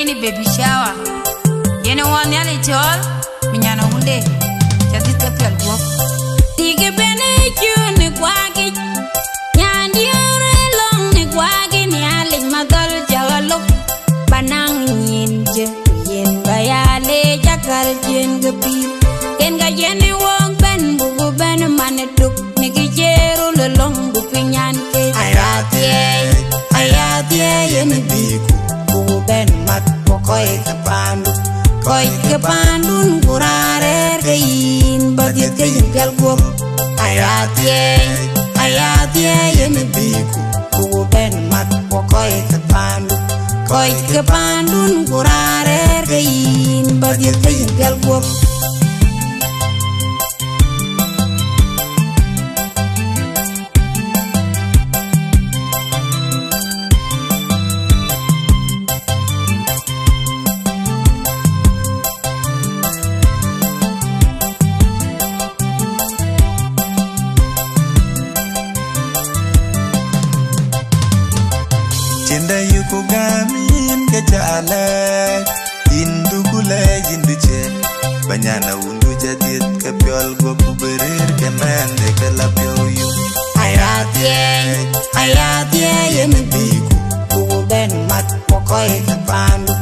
ini baby shower. Yene wan yale chol, minyana hunde. Jadi tepial gua. Tiga bene june kwagi. Nyandi ore long ne kwagi ni alik madal jawalok. Banang nyinje, yen bayale jakal jen gepi. Ken ga yene wong ben bubu ben maneduk. Niki jeru lelong bupinyan ke. Ayatie yene biku. Bubu ben mat pokoi kepandu. Koi kepandun kurare kein bagian kein gal guop. Ayatie yene biku. Bubu ben mat pokoi kepandu. Koi kepandun kurare kein bagian kein gal guop. Cinda yuku gamin kejala Indu gula jindu ce Banyana undu jadid kepiol goku berir kemen deke lapyo yu Ayatie yene biku Bubu ben mat pokoi kepandu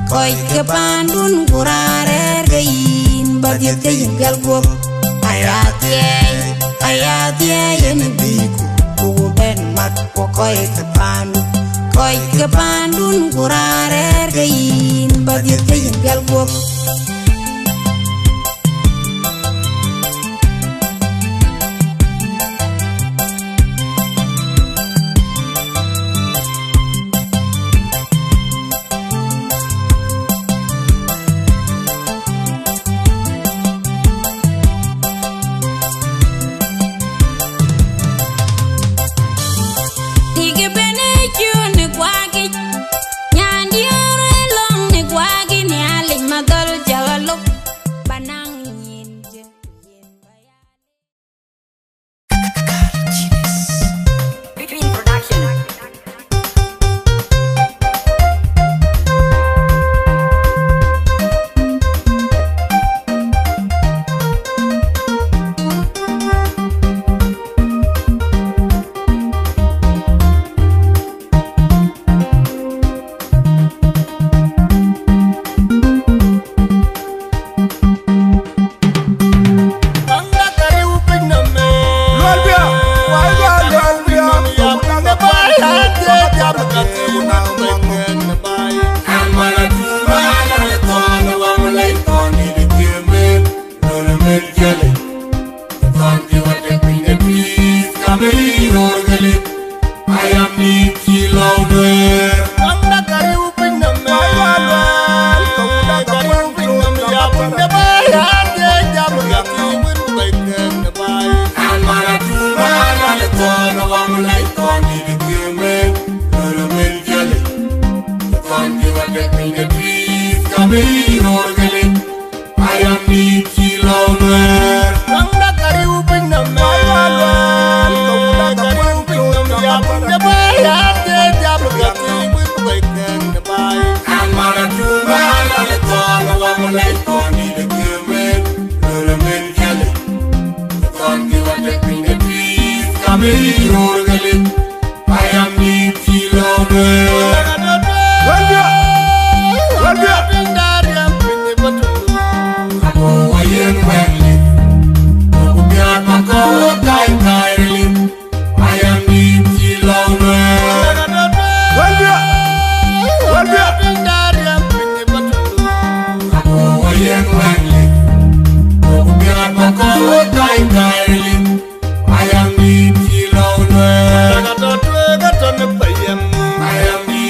Koi kepandun kurare kein bagian kein gal guop. Ayatie yene biku Bubu ben mat pokoi kepandu Koi kepandun kurare kein bagian kein gal guop. Tiga bene june kwagi. Nyandi ore long ne kwagi ni alik madal jawalok. Banang nyinje, yen bayale. Between production. I am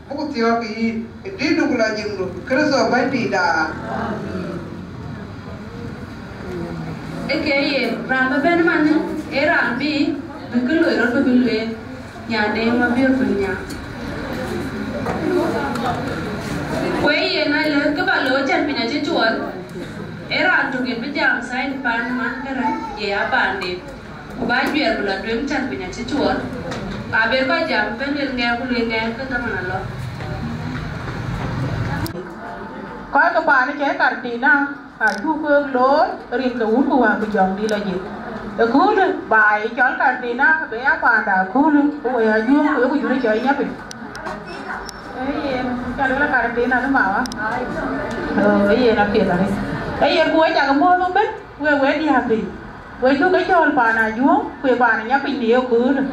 buku tiok di dugula jinglu kerso bandi da Eke ramba ben mane rambi bikulu ero bilwe nyande ma biyo punya Wei na le ke balo jan pinya ci chuan era to ge bijam sai pan man kara ye abande ba bier bula dwem jan pinya ci chuan ka ber ko jam pen le nge ku le nge ke tamana lo ko ka ba ni ke kartina a chu ko lo rin ka un ko wa ku jong di la ji e ku le bai chon kartina be a pa da ku lu ko ya ju ko ku ju ni choi nya pe cái đó là cà tím là nó bảo á, cái gì làm tiền là đi, cái gì cuối chẳng có mua không biết, quê đi học gì, quê chú cái cho bà này xuống, quê bà này nhắc bình điều cứ rồi,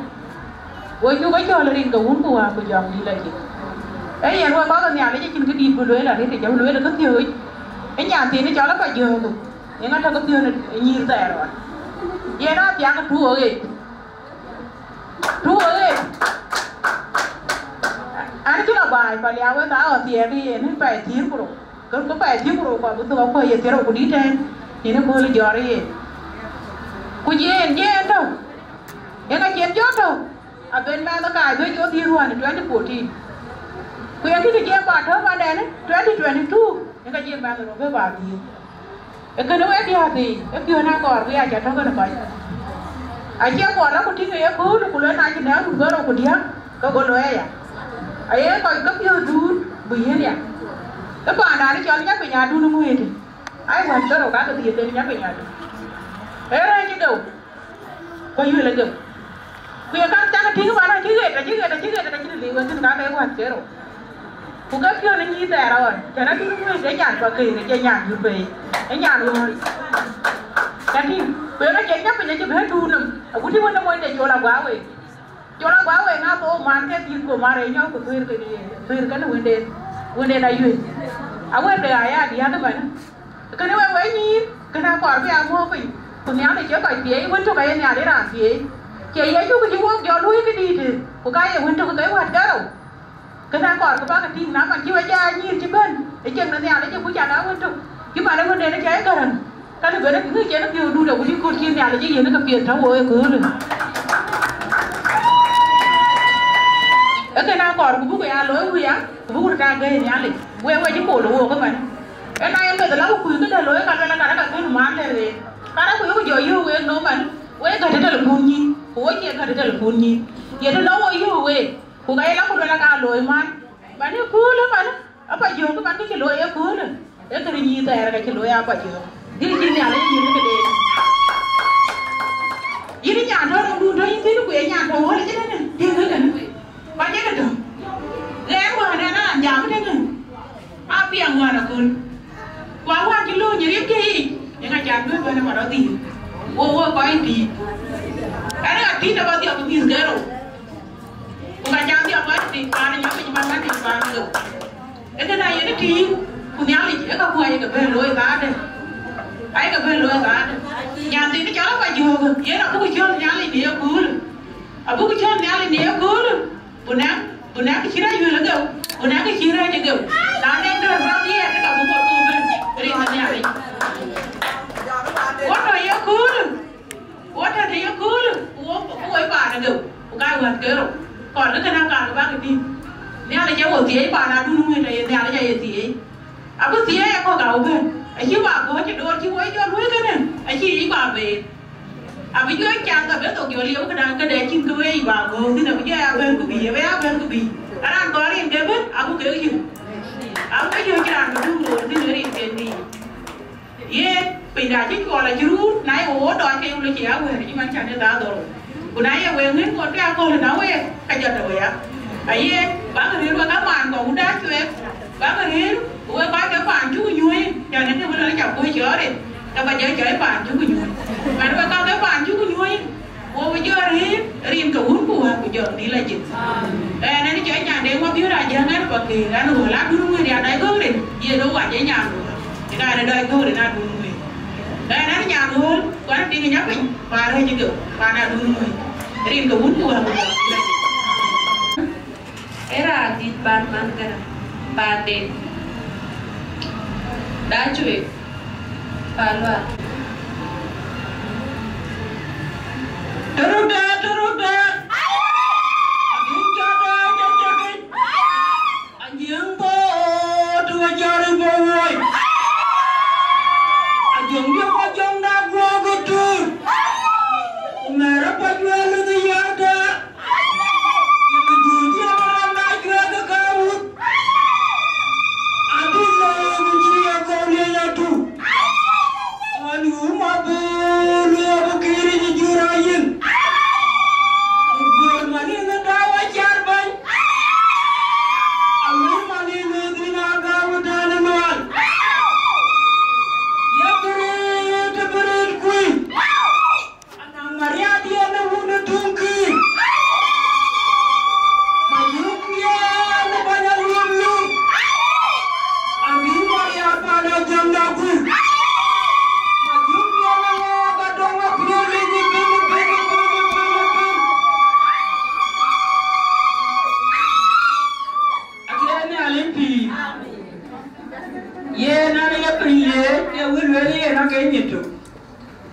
quê chú cái cho là đi cầu uống của dòng đi là gì, cái gì quê có cái nhà đấy chứ trên cái đi vừa lưới là thế thì cháu lưới là rất nhiều ấy, cái nhà tiền nó cho nó phải nhiều rồi, những cái thằng có tiền là nhiều rẻ rồi, vậy đó chẳng có thua rồi, anh chứ là bài và léo với tao ở tiền đi nên phải thiếu của có phải thiếu của và bữa tôi phải tiền của đi trên thì nó hơi giỏi đi của gì đâu những cái chuyện chốt đâu ở bên ba nó cài với chỗ thiên hoàn để cho của thì quyền thì cái bà thơ ba đèn ấy 2022 những cái chuyện ba rồi với bà thì cái nó ấy đi thì cái kia nó còn với ai chả thâu cái này anh chưa còn đó một tí người cứ nó cũng lên ai thì nếu cũng gỡ đâu của đi có lỗi à ấy coi cấp yêu đun bì hết à các bạn nào đi cho nó nhắc về nhà đun nó nguy thì ai quan tới đâu cả cái tiền nhắc về nhà thế đây chứ đâu coi như là được bây giờ các cha cái bạn này chứ ghét là chứ liệu cái cả cái quan chế rồi cũng cấp yêu nó như thế rồi cho nó đun nguy để nhàn và kỳ để chơi nhàn như vậy để nhàn luôn cái gì bây giờ nó chơi nhắc về nhà chứ hết đun rồi ở cái gì nó mới để cho là quá vậy cho nó quá vậy ngã tổ man cái tiền của mà đấy nhau của tôi cái nó vấn đề này gì à vấn đề ai à đi ăn vậy cái này vậy nhỉ cái nào còn với anh mua phải còn nhau này chứ phải tiền vẫn cho cái nhà đấy làm gì chị ấy chú cái chú ông cho nuôi cái gì thì của cái vẫn cho cái hoạt cái đâu cái nào còn cái bác cái tiền nào mà chưa ra nhiên chứ bên để chân nó nhà đấy chứ cũng chả đã vẫn cho chứ mà nó vấn đề nó cháy gần cái này nó cứ cháy nó kêu đu đầu cái con chim nhà đấy chứ gì nó gặp tiền cháu ơi cứ rồi cái nào còn cũng phải lối huy á cũng phải ra cái nhà này quay chứ cổ lúa các bạn cái này em bây giờ lắm quý cái lối cả cái mán này rồi cái đó quý giờ yêu quên nó mà quay cái đó là buồn nhỉ quay cái đó là buồn nhỉ vậy nó đâu yêu quên của cái lắm cũng là cả lối mán bạn nó cứ lắm bạn ở bây giờ các bạn cái lối ấy cứ rồi cái gì thế là cái lối à bây giờ đi nhà này gì cái đấy ini nhà thôi đâu đun thôi những thứ nó quên nhà thôi là chứ đấy đi cái này bạn nhớ được ghé qua đây nó làm giảm thế này áp biển ngoài là cơn quá quan chứ luôn như thế kia những cái chàng đuôi bên mà đó thì ô có anh thì cái này tí là bao nhiêu cũng tiền cái rồi cũng cái chàng thì bao thì ba này nhớ mình bán thì ba được cái này nó thì cũng nhau thì chỉ có quay cái bên lối giá đây ấy cái bên lối giá đây nhà thì nó cho nó phải vừa vậy là cũng chưa nhà này nhiều cứ à cũng chưa nhà này nhiều cứ bữa nay cái chira yêu là đâu bữa nay cái chira chứ đâu đàn em đó bao nhiêu cái cả một cô bên đi thành nhà này quá rồi yêu cứ quá trời yêu cứ cô ấy bà là đâu cô cái quạt cái rồi còn cái nào cả bác cái tim nhà này cháu ở phía bà nào cũng nuôi này nhà này chạy phía à cái phía em có gạo bên ấy chứ bà có chứ đôi chứ ấy cho nuôi cái này ấy chứ bà về à bây giờ anh chàng gặp cái tổ kiểu liễu cái đấy chim cái ấy bà ngồi thì là bây giờ bên của bì với bên của bì anh ăn có liền cái biết anh cũng kêu gì anh cái gì chàng cái đúng rồi thì nó liền cái gì ye bây giờ chứ còn là chứ nãy ố đòi kêu là chị áo về nhưng mà chàng đã rồi bữa nay về nguyên con cái con là nó về cái giờ rồi á ấy bác cái riêng các bạn còn đá cho em bác cái riêng ôi bác cái bạn chú vui cho nên cái bữa nay chồng vui chở đi các bạn chơi bạn chú vui mà nó có cái bạn chú vui ô bây giờ riêng cái uống của giờ đi là gì nên nó chơi nhà đêm qua phía ra giờ ngay nó kỳ ra nó lá cứ người nhà đấy cứ đi về đâu quản chơi nhà rồi cái này là đời cứ để nào đuổi người đây nó nhà luôn quán đi cái nhắc mình và đây chứ kiểu và nào đuổi người riêng cái uống của cái là gì cái là dit ban man gara bande da cuy palwa Teruda Anjing jada jajaki Anjing po tua jari bawai Anjing dia pajang dah gua betul Merah pajuan lu yada Yang kedua dia orang naik ke kabut Aduh lah mencuri kau dia tu Aduh mabul ya berkiri di jurayin Ubur mani ngedawa jarban Amir mani ngedina gawa dananuan Ya berit kui Anang Maria dia nahuna tungki Mayuk dia nabanya lum-lum Amir Maria pada jam daku ye na ya priye ya wilweli na ke nyitu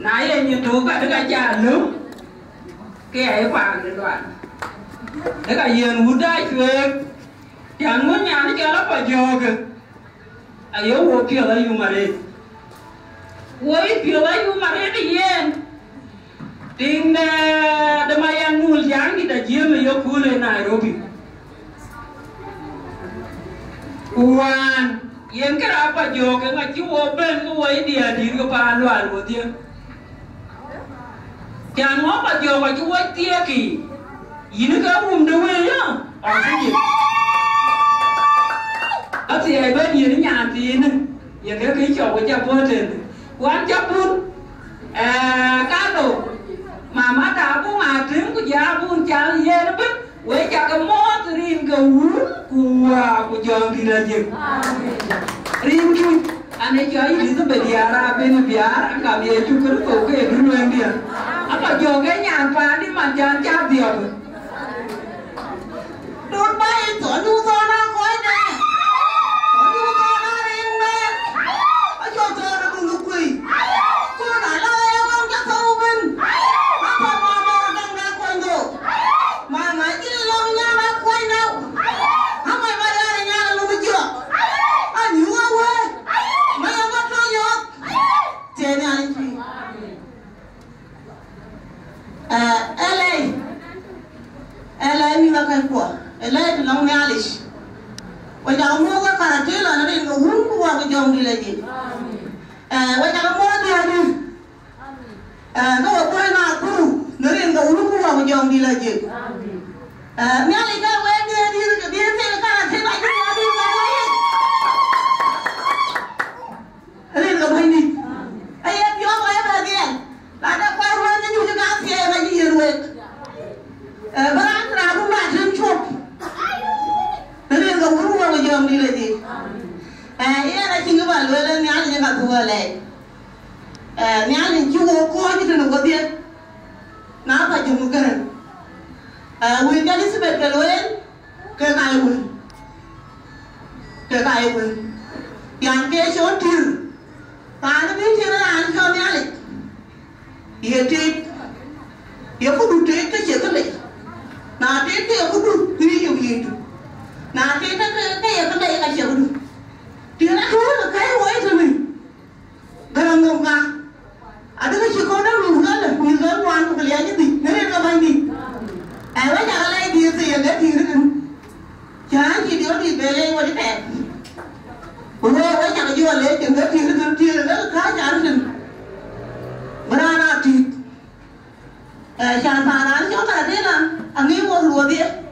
na ye nyitu ka daga jalu ke ai kwang de dwan daga yen wuda chwe yang mo nya ni kala pa joge ayo wo pi la yu mare wo pi la yu mare de yen ding da mayan nul yang di da jeme yo kule Nairobi wan yen kara apa joge ngaji wo ben wo dia dir ko pa lwal wo dia yang ngo pa joge ngaji wo dia ki yin ka de we ya a ji ati ai ben yin nya ti ne yen ka ki cho ko ja po ten wan ja pun ka do mama ta bu ma tin ku ja bu cha ye na ben we cha ka mo rin ka wu ku wa ku jong di la je rindu ane jai itu bediara ben biar kami itu kerto ke dulu yang dia apa joge nyampa di manjan dia đốt bay tổ du to na khói nè tổ du to na riêng nè ở cho nó cùng lục quỷ cô nói là em không chắc thâu mình nó còn mà đang ra quanh đồ mà mấy cái lông nha nó quanh đâu không phải bây giờ là nha là lúc chưa anh nhú không ơi mấy em bắt nó nhót chế này anh chị LA mi la kai kwa LA to long nyalish wa ja mo ga karatela na ringo hunku wa ga jongi leji wa ja mo dia ni ga wa kwa na ku na ringo hunku wa ga jongi leji nyali ga we dia ni ga dia te karatela ni ya ni ga ni ringo bai ni ai yo ga ba dia la da kwa ro ni ju ga se ba ni yerwe barang rabu macam cop, tapi enggak buru mau jam di lagi. Ia nak cinggu balu, ni ada yang kat dua lagi. Ni ada yang cuba kau itu nak buat dia, napa cuma keren. Win jadi sebab keluar ke kayu pun, yang ke shortir, tanah ni cina an kau ni alik. Ia tit, ia pun tit ke cekal lagi. Nah, dia tu aku tu ini yang itu. Nah, dia tu kayak apa kayak macam tu. Dia nak kau kayak apa itu ni? Garang garang. Ada macam kau dah mungkin wan tu kalian jadi. Nanti apa ini? Awak jangan lagi dia tu yang dia kan. Jangan dia di beleng wajib tak. Awak jangan jual lagi yang dia kan kau jangan. Berana ti. Jangan panas, jangan panas dia lah. Angin mau luar dia,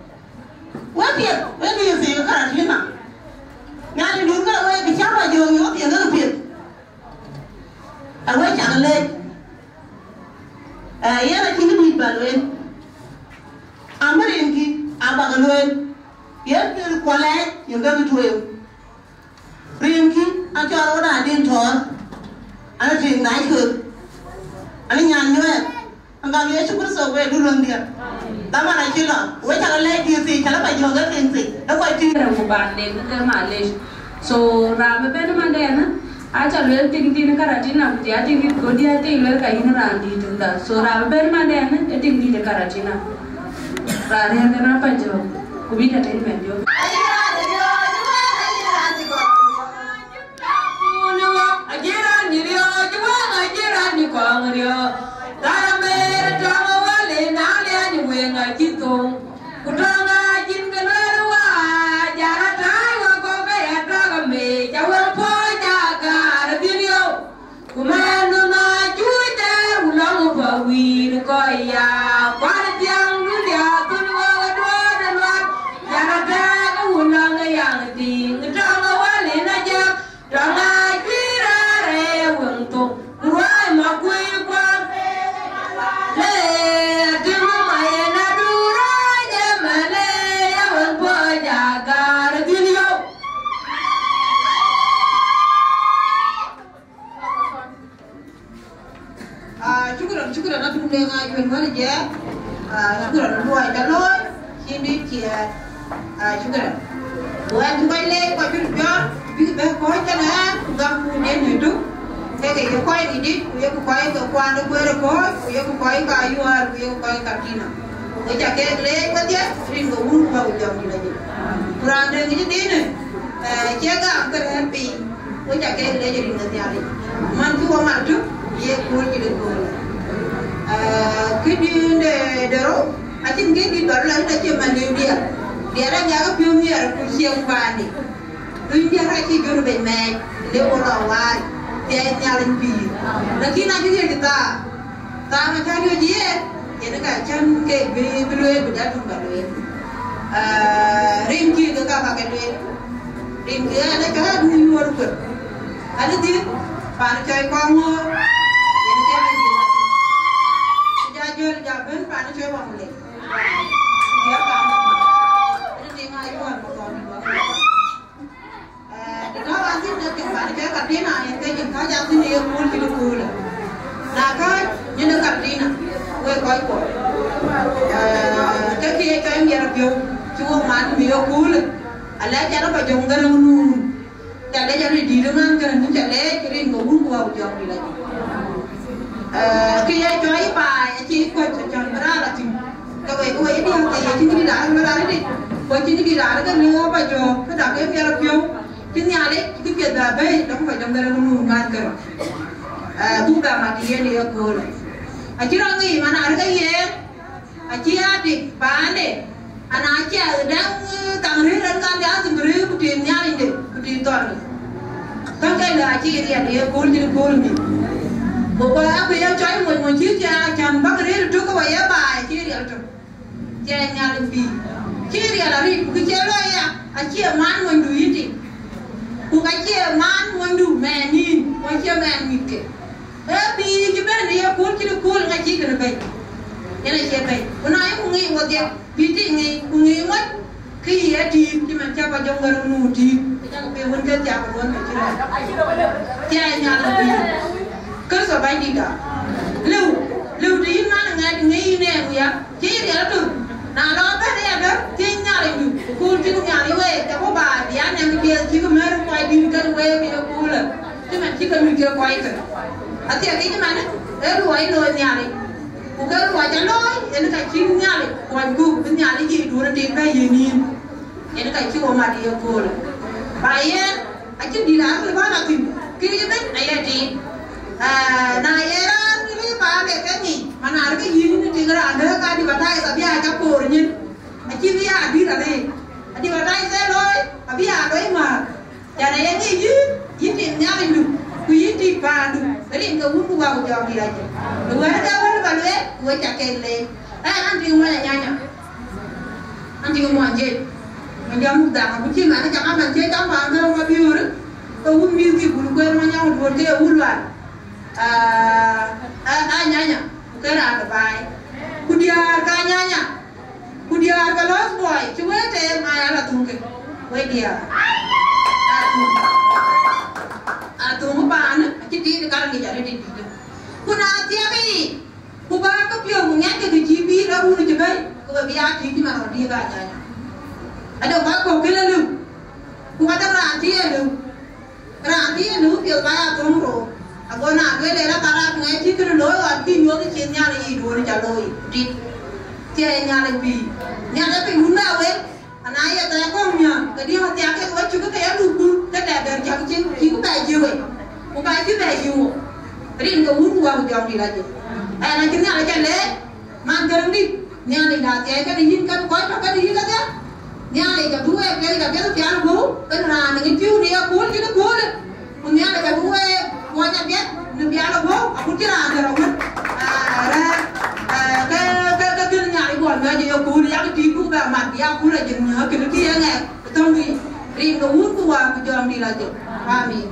wajib, wajib sih kerana dia nak. Yang dulu kan wajib bicara jauh jauh dia tak lebih. Awak jangan lek. Ia nak tinggal di baluan. Amar ini, abang baluan. Ia terkualai yang tak betul. Rinki, ajar orang ada thor, ada cing naik ke, ada nyanyi. Angkat dia cukup sesuai dulu dia. Lama nak cila, wajah lagi dia sih, kalau baju agak tinggi, aku itu. ban le ke male so ra me ben mande na acha le ting tin karatina dia ting ko dia te le ka hin ran di tunda so ra me ben mande na e ting di karatina ra re na pa jo ku bi ta ten men jo Syukur aku dengan ayun mana je, syukur dua jalur, sini dia, syukur. Buat juga le, kau jual, biar kau jalan, gam punya itu, saya kau ini, saya kau kuat kau kayu, saya kau katina. Kau cakap le, kau dia, ring kau urut kau jam ni lagi. Kurang dengan ini ni, jaga angker happy, kau cakap le jadi nanti hari. Mantu amat tu, dia kau jadi kau. Cái đi để đó, anh chính cái đó là cái chuyện mà nhiều dia là nhà cái biểu hiện của siêu vạn này, đôi khi hai khi biểu hiện mẹ, nếu có đâu ai, thì anh nhà lên bì, là khi nào cái gì ta mà chơi điều gì, thì nó cả chân cái bì lưỡi bị đá trúng vào lưỡi, rim kia cái cái lưỡi, rim kia nó cái đuôi mua được, anh đi, bạn chơi con mua, thì nó chơi jual jaban pada cuy bang le. Dia kamu. Ini tengah iwan bukan bukan. Di dalam anjing nanti pada cuy katina yang kau jengkau jatuh ni yang pun hidup pula. Nak kau jenak katina, kau kau. Jadi cuy biar kau cuma mati biar pula. Allah jangan pajang garang nu. Jadi jadi di rumah kan tu jadi jadi kau pun kau jauh di lagi. Khi ai chơi bài chỉ quay chọn ra là chừng các bạn có ấy đi học thì chính đi đá nó ra đi quay chính đi đá cái nữa bây giờ cái đá cái kia là phiếu chính nhà đấy cái việc là bây đó không phải trong đây là nó ngang cơ tu cả mà kia đi ở cô này chỉ là gì mà nói cái gì chỉ đi bán đấy anh nói chỉ đang càng rít đang càng đá thì rít một tiền nhà đi một tiền toàn tất cái là chỉ đi ở cô đi bộ coi áp bây giờ chơi một chiếc cha chăm bắt cái đấy trước có bài bài chia đều rồi chia nhà lên phi chia đều là đi cái chia rồi à chia man mình đủ ít đi cũng cái chia man mình đủ mẹ nhìn mình chia mẹ nhìn kì phi cái bên này cuốn ngay chỉ cái này cái này chia này bữa nay cũng nghĩ một điều phi thì nghĩ cũng nghĩ mất khi ấy thì mà cha vào trong gần nụ thì cái cái vấn đề cha vào vấn phải chia nhà lên phi cứ sợ bay đi cả lưu trí mà nghe nè kìa chỉ để nó được nào nó cái này đó trên nhà này cô chỉ có nhà đi về cho có bà thì anh em kia chỉ có mấy quay đi cái về thì cô là chứ mà chỉ cần mình kia quay thôi à thì cái mà nó đuổi nhà này cô cái đuổi cho nó nó cái chỉ nhà này quay cô cái nhà này gì đuổi nó tìm cái gì nhìn nó cái chỉ có mà đi cô là bài anh chỉ đi làm cái bao là tìm cái biết này gì nah era ini pakai kan ni mana ada ke yini ni tinggal ada kan di batai tapi aja pornya aci dia adi batai saya loy tapi ada mah jadi yang ini yini nyari dulu ku yini pandu jadi enggak ungu gua jawab dia aja dua ada apa balue gua cakai le nanti gua nanya nanti gua mau anjir menjamu dah aku cuma nak jangan anjir jangan panggil orang biur kau biur ki bulu kau orang yang buat dia uluan nyanya bukan ada baik kudiar ka nyanya kudiar ka los boy cuma te maya la tungke we dia atung pan citi sekarang dia jadi di kuna tiapi kuba ka pio munya ke jibi la unu jebai ko biya ti di ma dia ka nyanya ada ba ko kelalu Kuada ranti lu pil kaya tongro. Aku nak gue lela karak ngai ti kena loy at pi nyo ti chen nyale I do ni jaloi. Ti tia nyale pi. Nyale pi hunda we. Anaya ta ko nya. Kadi ha tia ke wa chu ka ya lu ku ta da dar jam chen ki ku ba ji we. Ku ba ji ba ji wo. Rin ko wu wa jam di la ji. Ai na chen nyale chale. Man garang di. Nyale da tia ka di yin kan ko ka di yin ka ya. Nyale ka duwe ke ka ke ta lu kan ra ni piu ni ya ko ki ko le. Nyale ka duwe wajah biar biar lo aku kira ada orang ke nyari buat aja ya aku yang tipu gak mati aku lagi nyah kena kia nggak tunggu ring kewun kuah kejauhan di lagi kami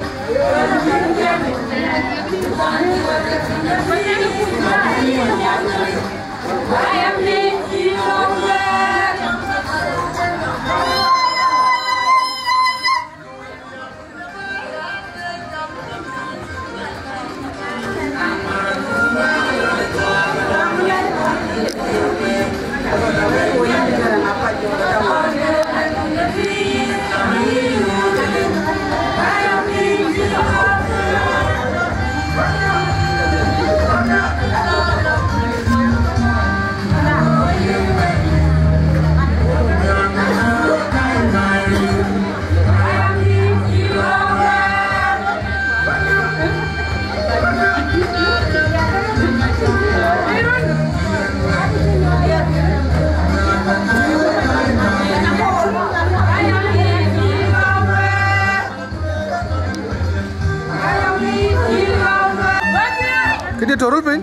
Cái dia turun pun.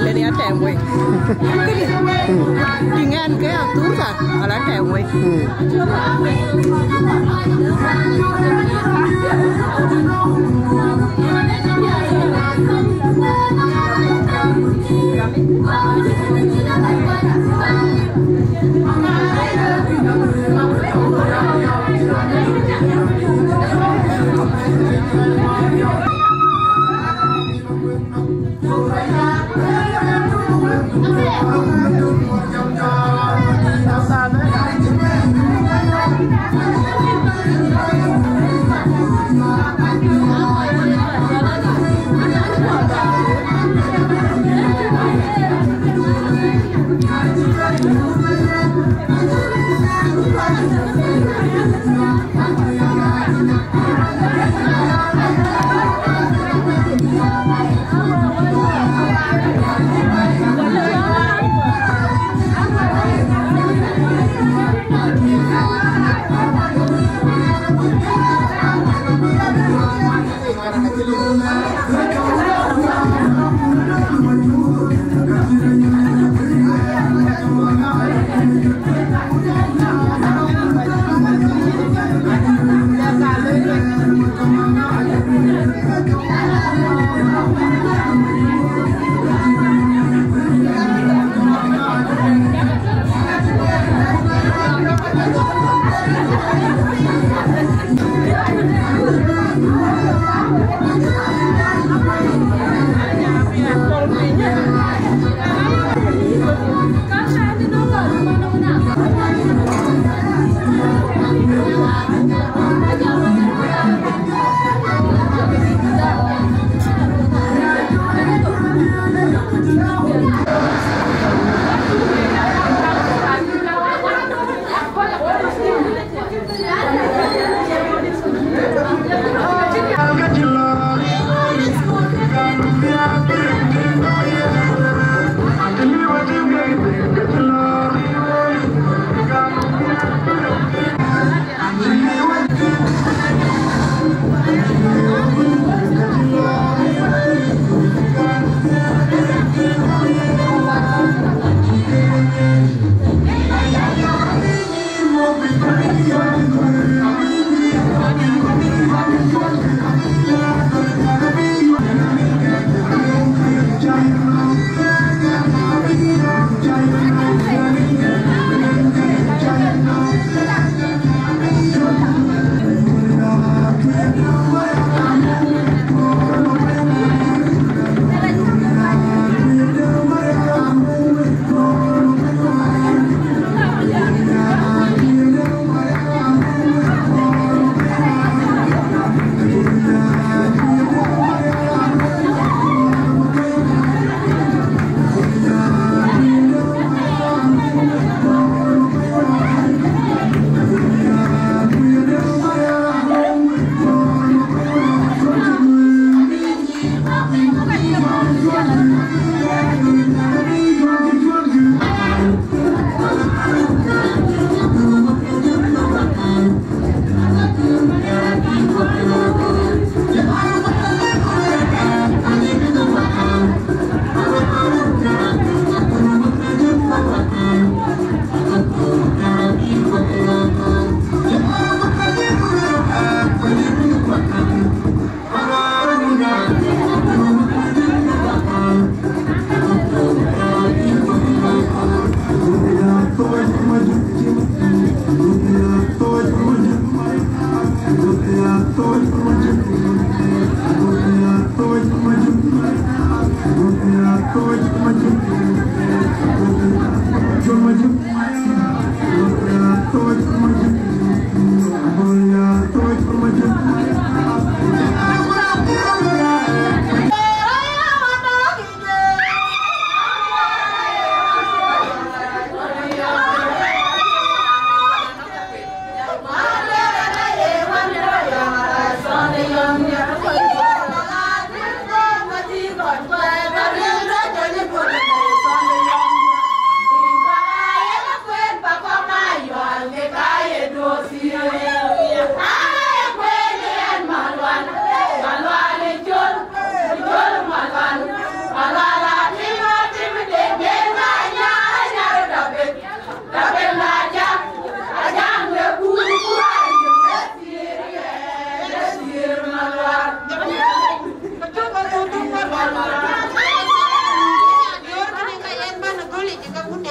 Lên đi ăn tèo quỳ đi ngang cái túi ra ở lá tèo quỳ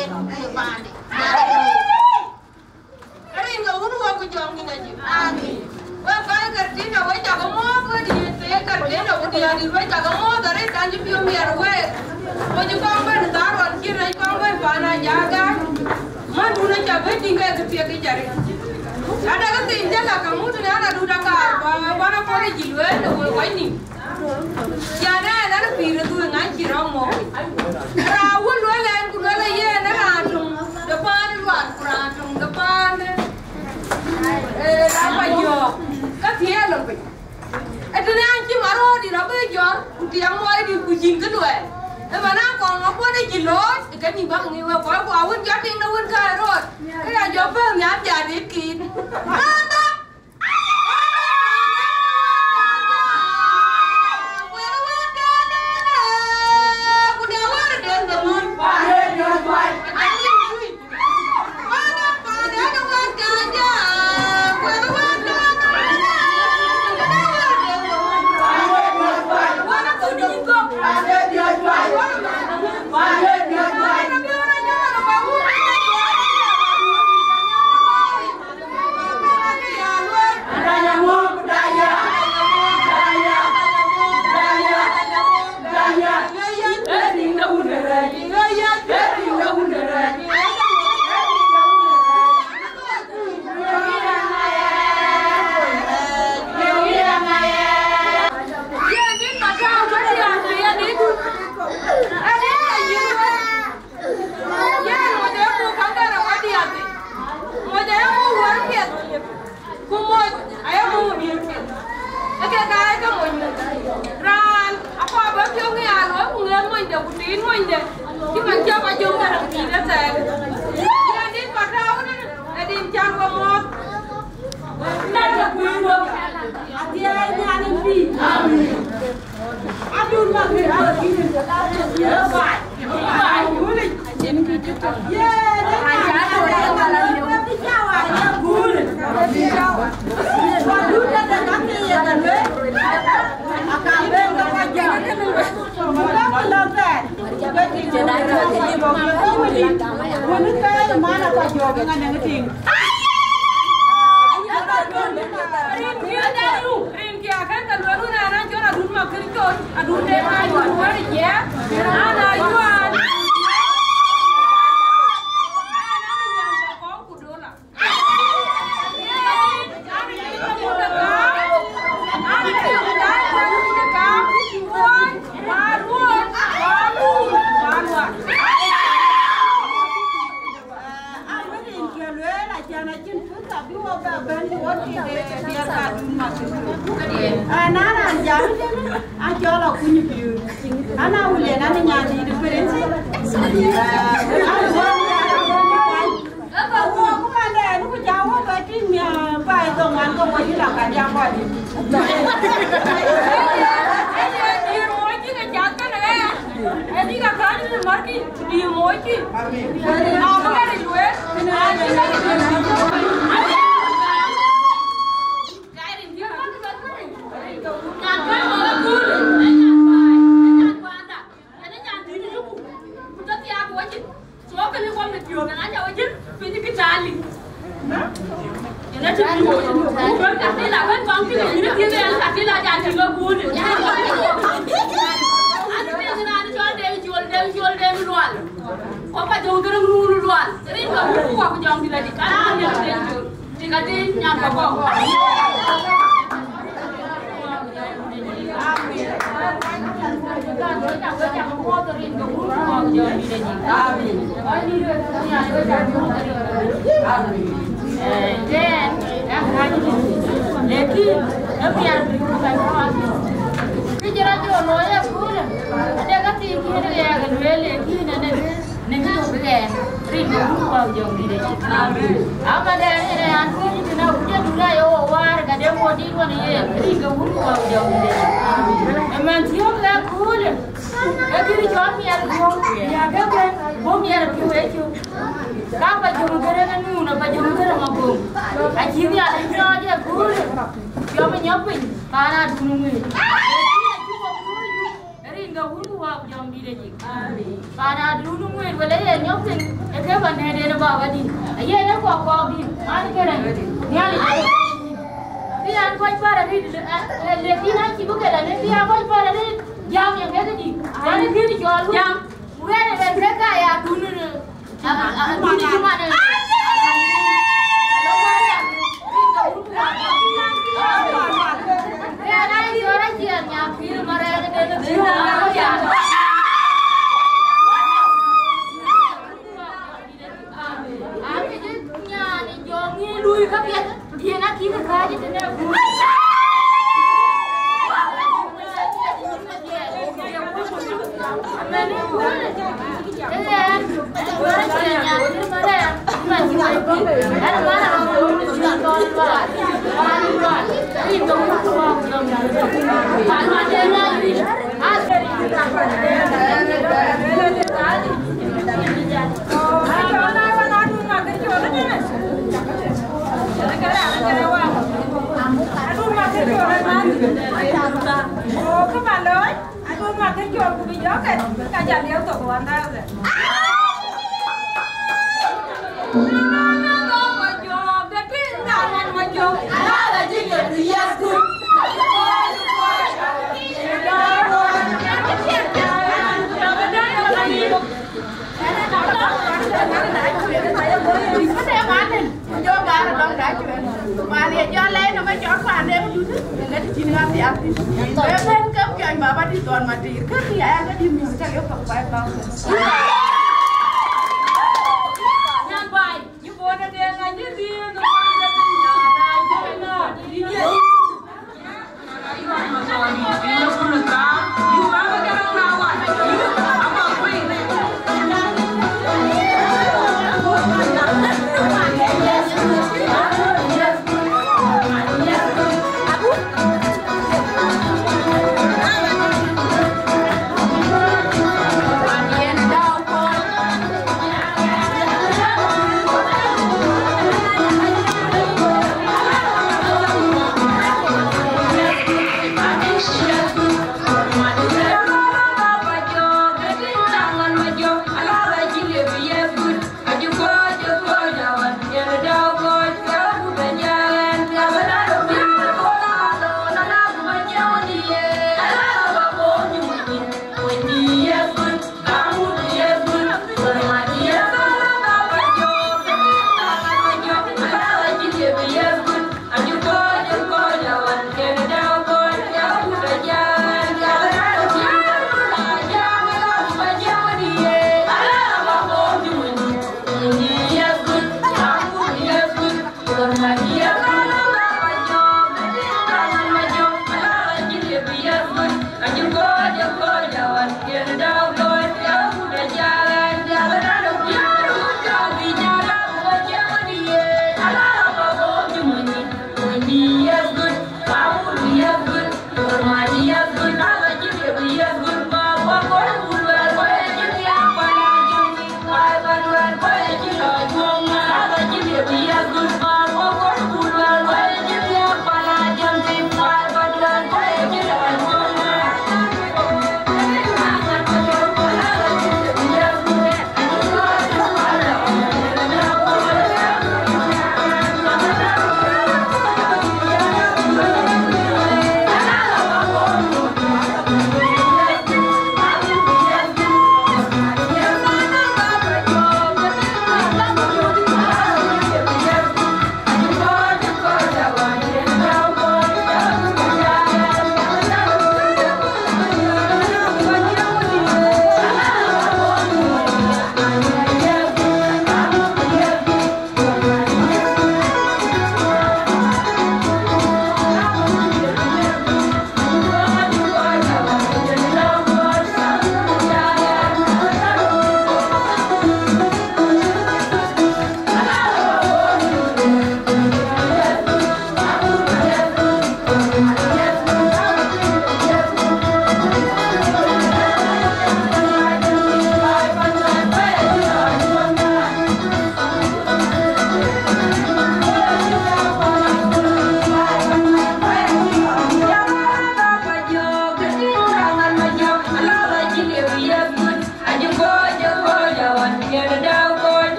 ye bande ari nga wunu wa ko jom ni ngaji amin wa ba garti na wa ta mo ko di te garti na wa di ari wa ta mo dare tanji pio mi ar we ko ji ko ba da ro ki rai ko ba ba na jaga man duna ta ba di ga ke pia ke jare ada ka tin jala ka mu tu na du da ka ba na ko ri ji we no ko ni ya na na pi ru tu nga ki ro mo ra wo lo le ku lo le ye na ra tum da pa ni wa ku ra tum da pa ni ra pa yo ka thia lo pe tu na ki maro di ra ba yo ti am mo di ku jing ka lo e ba na ko ngo ko ni ki lo ka ni ba ni wa ko ko awun ja ting na wun ka ro cái là do phải nhám già đi kín Para dulu mungkin boleh nyopin eke bane de no baba di ye ne ko di an kere nyali di an ko para di le di na ki buke da ne di an ko para di jam yang ke di an di di jol jam ngene ben reka ya dunu di cuma ne ya na di orang jian ya fir mare de de ya lui các biệt dia nak kira kaji tena oh các bạn ơi tôi mặc cái chuột của mình đó cả nhà đeo tổ của anh ta rồi cho lên nó mới chọn khoản để mà chú thích lấy thì chín ngàn tiền tôi em lên cấp cho anh bà đi toàn mà chỉ cứ thì em có đi nhiều chắc yêu cầu phải không nhân bài như bố nó đen anh như gì nó mang ra bên nhà này chơi nó đi đi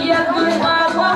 Hãy subscribe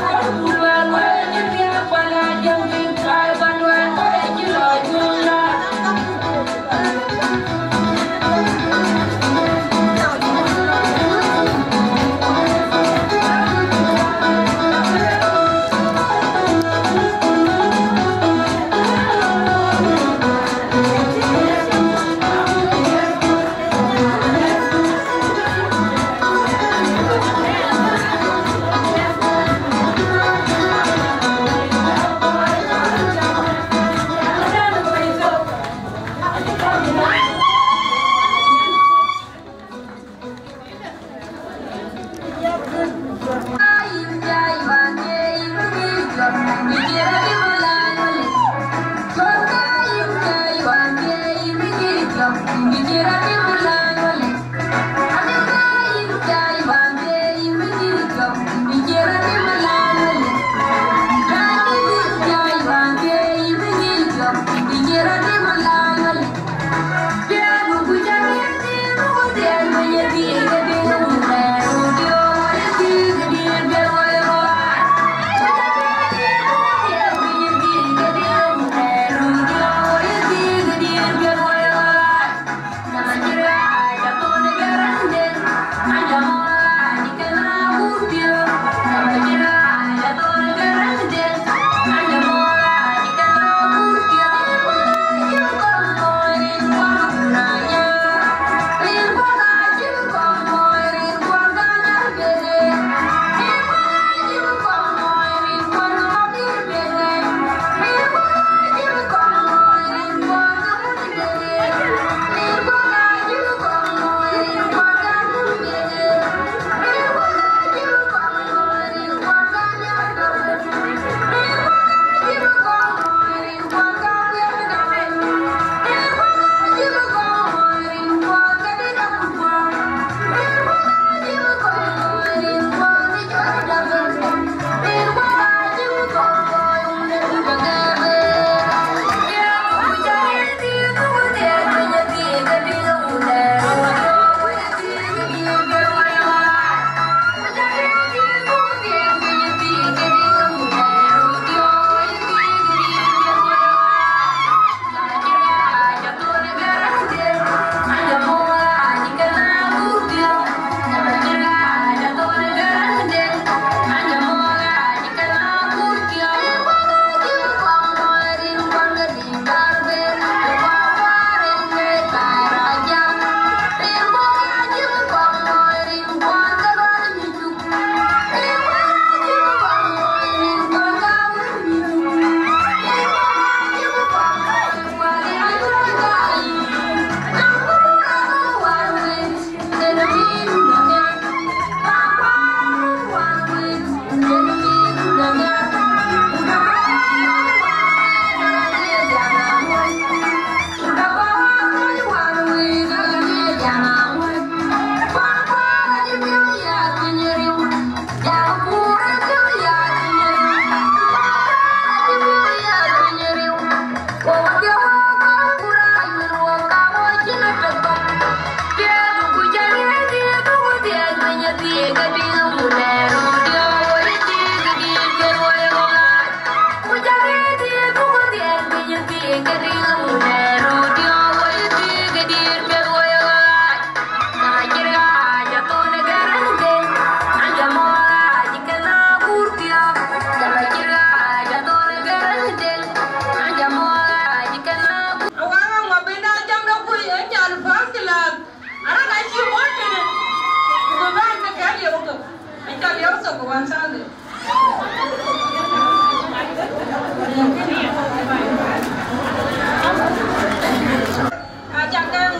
cho kênh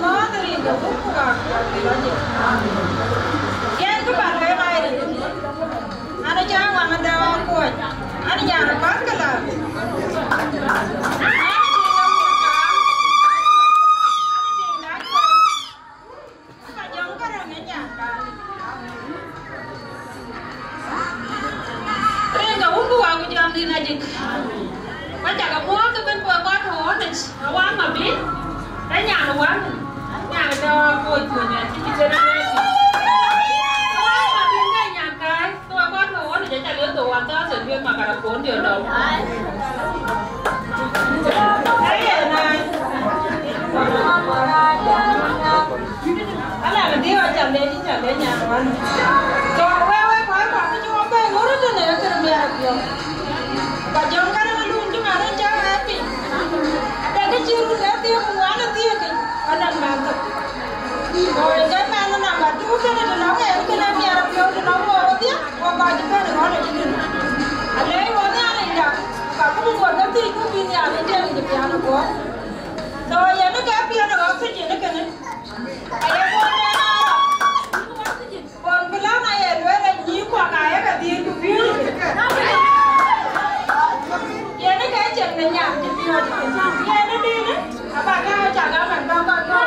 Ghiền Mì Gõ để không bỏ lỡ wanta se due makara pon dio do ala la dio cha le nya wan to we ko ko ju be ngoro de ne ke mi ara pio ka jong kana lu ju mara cha happy ada ke jiru le dio ko ala dio ke ana ma to o ga ma na ma tu ke ne no ke na mi ara pio de no o dia o ba ju be no ne ji ale wo ne ala ida ka ku ko ga ti ku bi ni ala de ni pi ana ko so ya no ga pi ana ko ji ne ke ne ai ko ne na kon bila na ye le ni ko ka ya ka ti ku pi ye ne ka chen ne nya ti pi o ye ne di ne ba ka cha ga man ba ba ko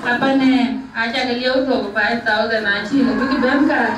apa ne aja ke liu to 5,000 na chi le bi bem kara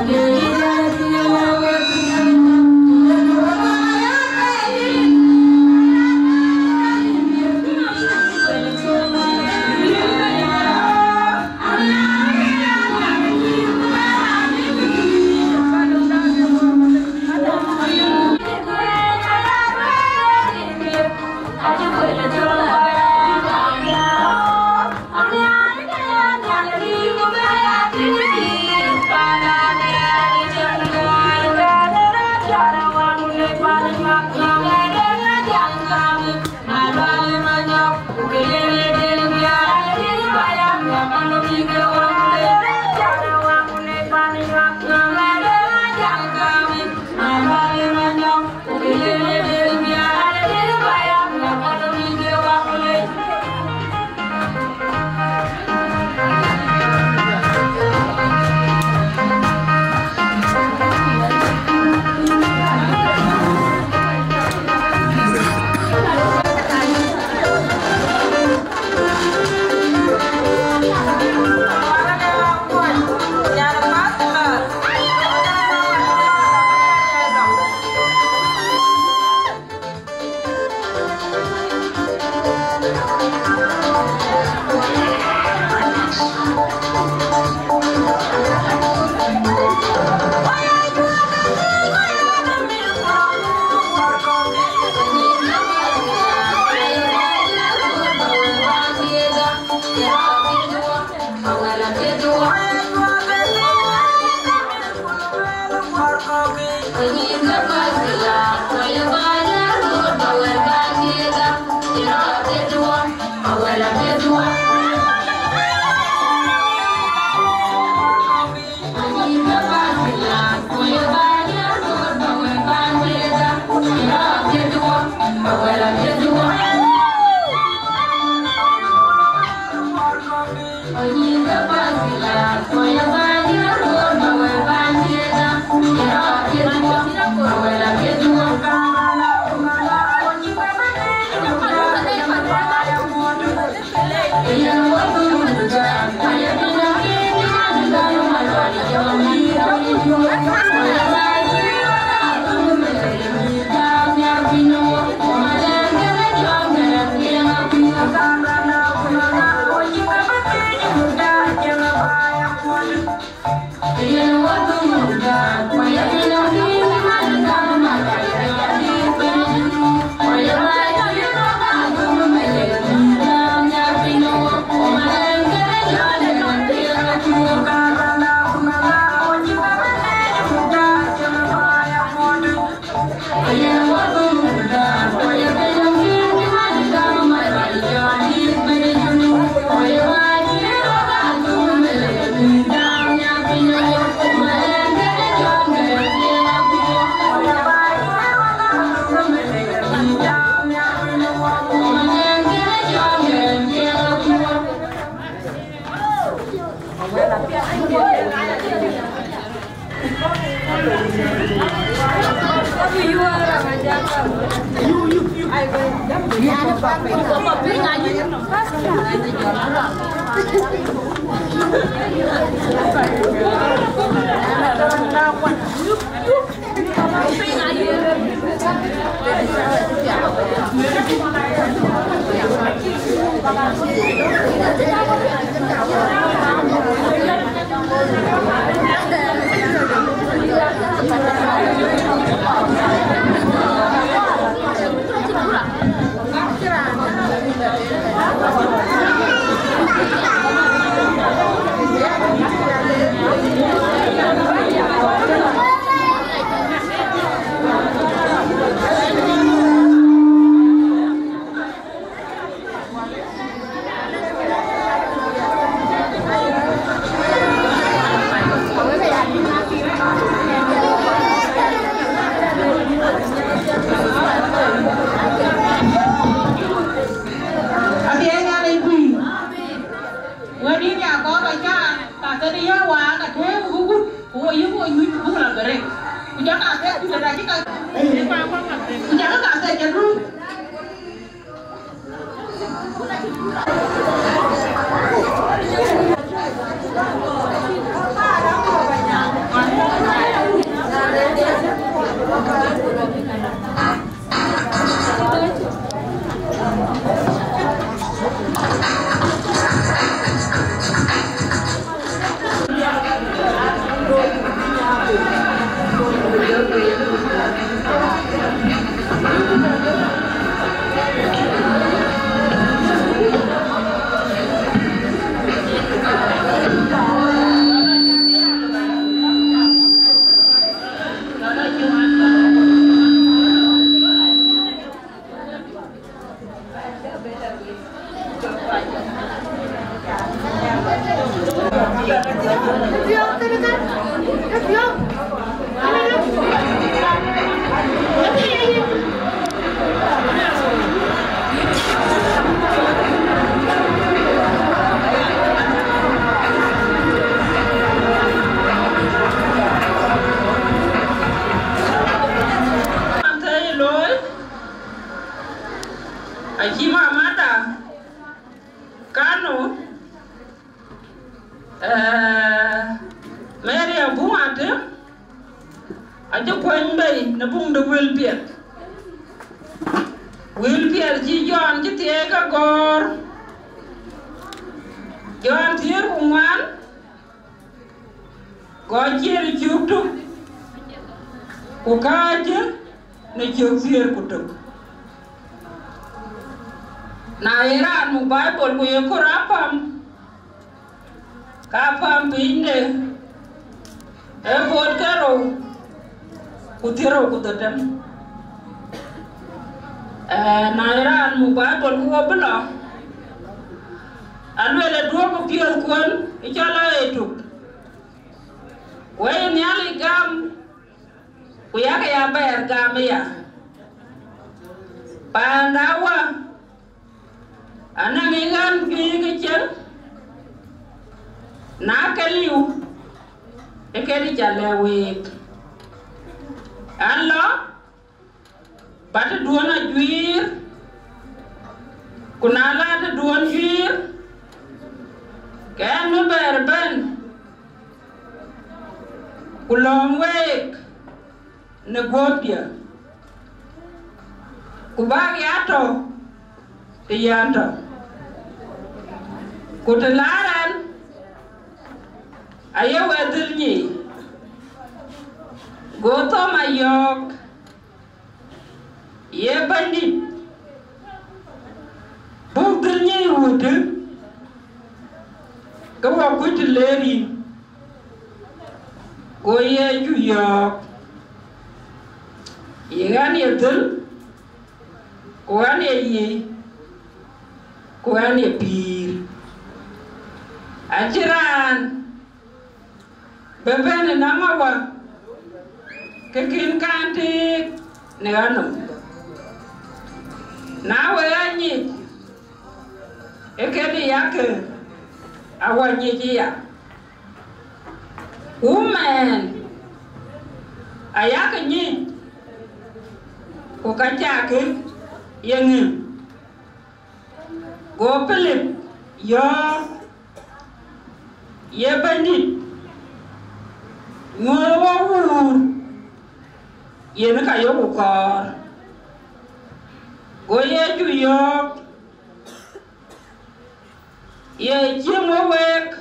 Thank you. ko ka chake yengim go Philip yo ye bandit ngoro wur ye na ka yo ko go ye ju yo ye jimo wek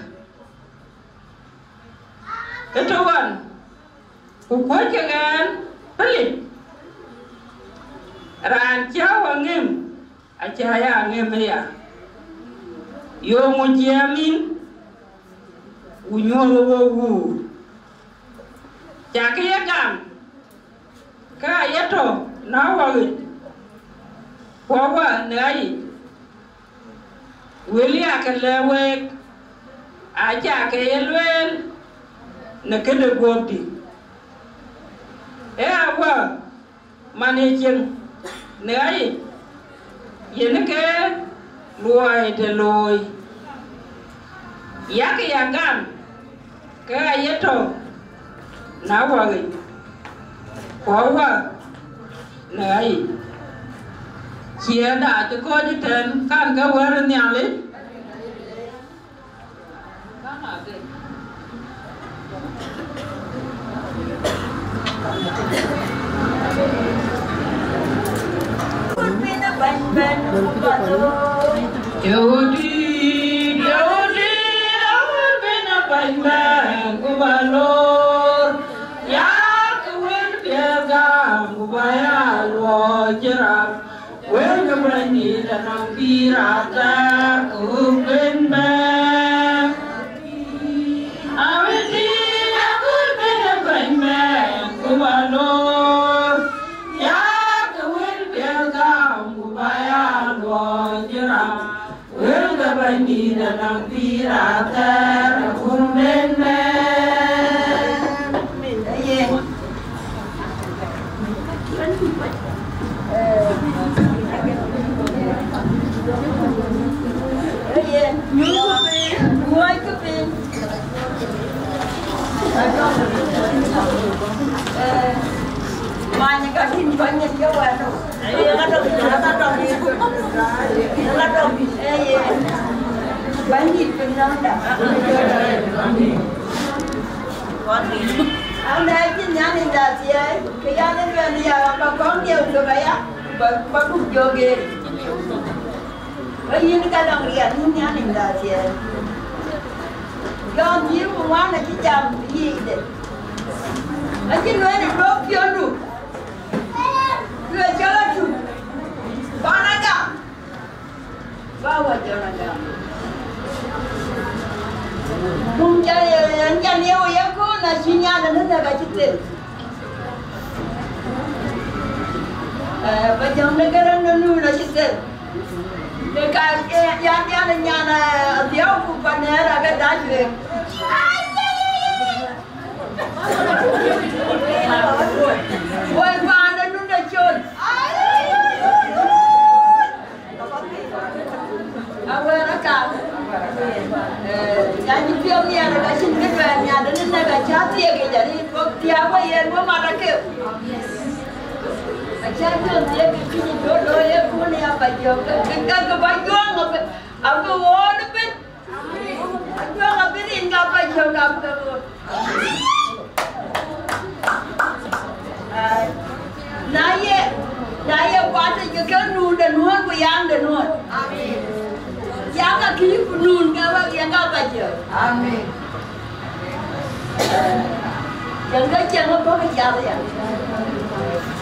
etowan ko ko kengan Philip ran chawa ngem achaya ngem ya yo mo jamin unyolo wo jakiya gam ka yato na wagi wawa nai weli akalewe aja ke yelwel na kede gobdi awa managing nai yene ke loy de loy yak ya gam ka yeto na wagi wawa nai chia da to ko di ten kan ka war nyale kana de Yehudi, awal bina panjang kubalor, ya kuwin piagam kubayal wajarab, wen keberani danang pirata kuwin bang. Awedi, awal bina panjang kubalor, ya kuwin piagam kubayal wajarab. Welga bandida nang pirata kumene aye aye muai kupin banyak kasih banyak jawab bandit penanda anda nyani dasi kayane bani ya apa kong dia udah kayak bagus joget ini kadang lihat nyani dasi yang dia mana kijam ini lagi nuane blok pionu dua jalan tu banaga bawa jalan Mungkin yang ni orang ko na sinya na naga cite. Bajang negara nunu na cite. Dekat yang nyana dia ku panera ga dajwe. Oi pana nunu chon. Awara ka. Jadi film ni ada kasih kedua ni ada ni ada jati ya jadi tiapa yang gua marah ke. Jadi dia begini dodo ya pun ya baju kan ke baju apa won pun. Aku ngapain nggak baju nggak Naya kuat juga nun dan nun yang dan nun. Amin. Yang kiri nun kau yang kau baca. Amin. Yang kau jangan bawa jauh ya.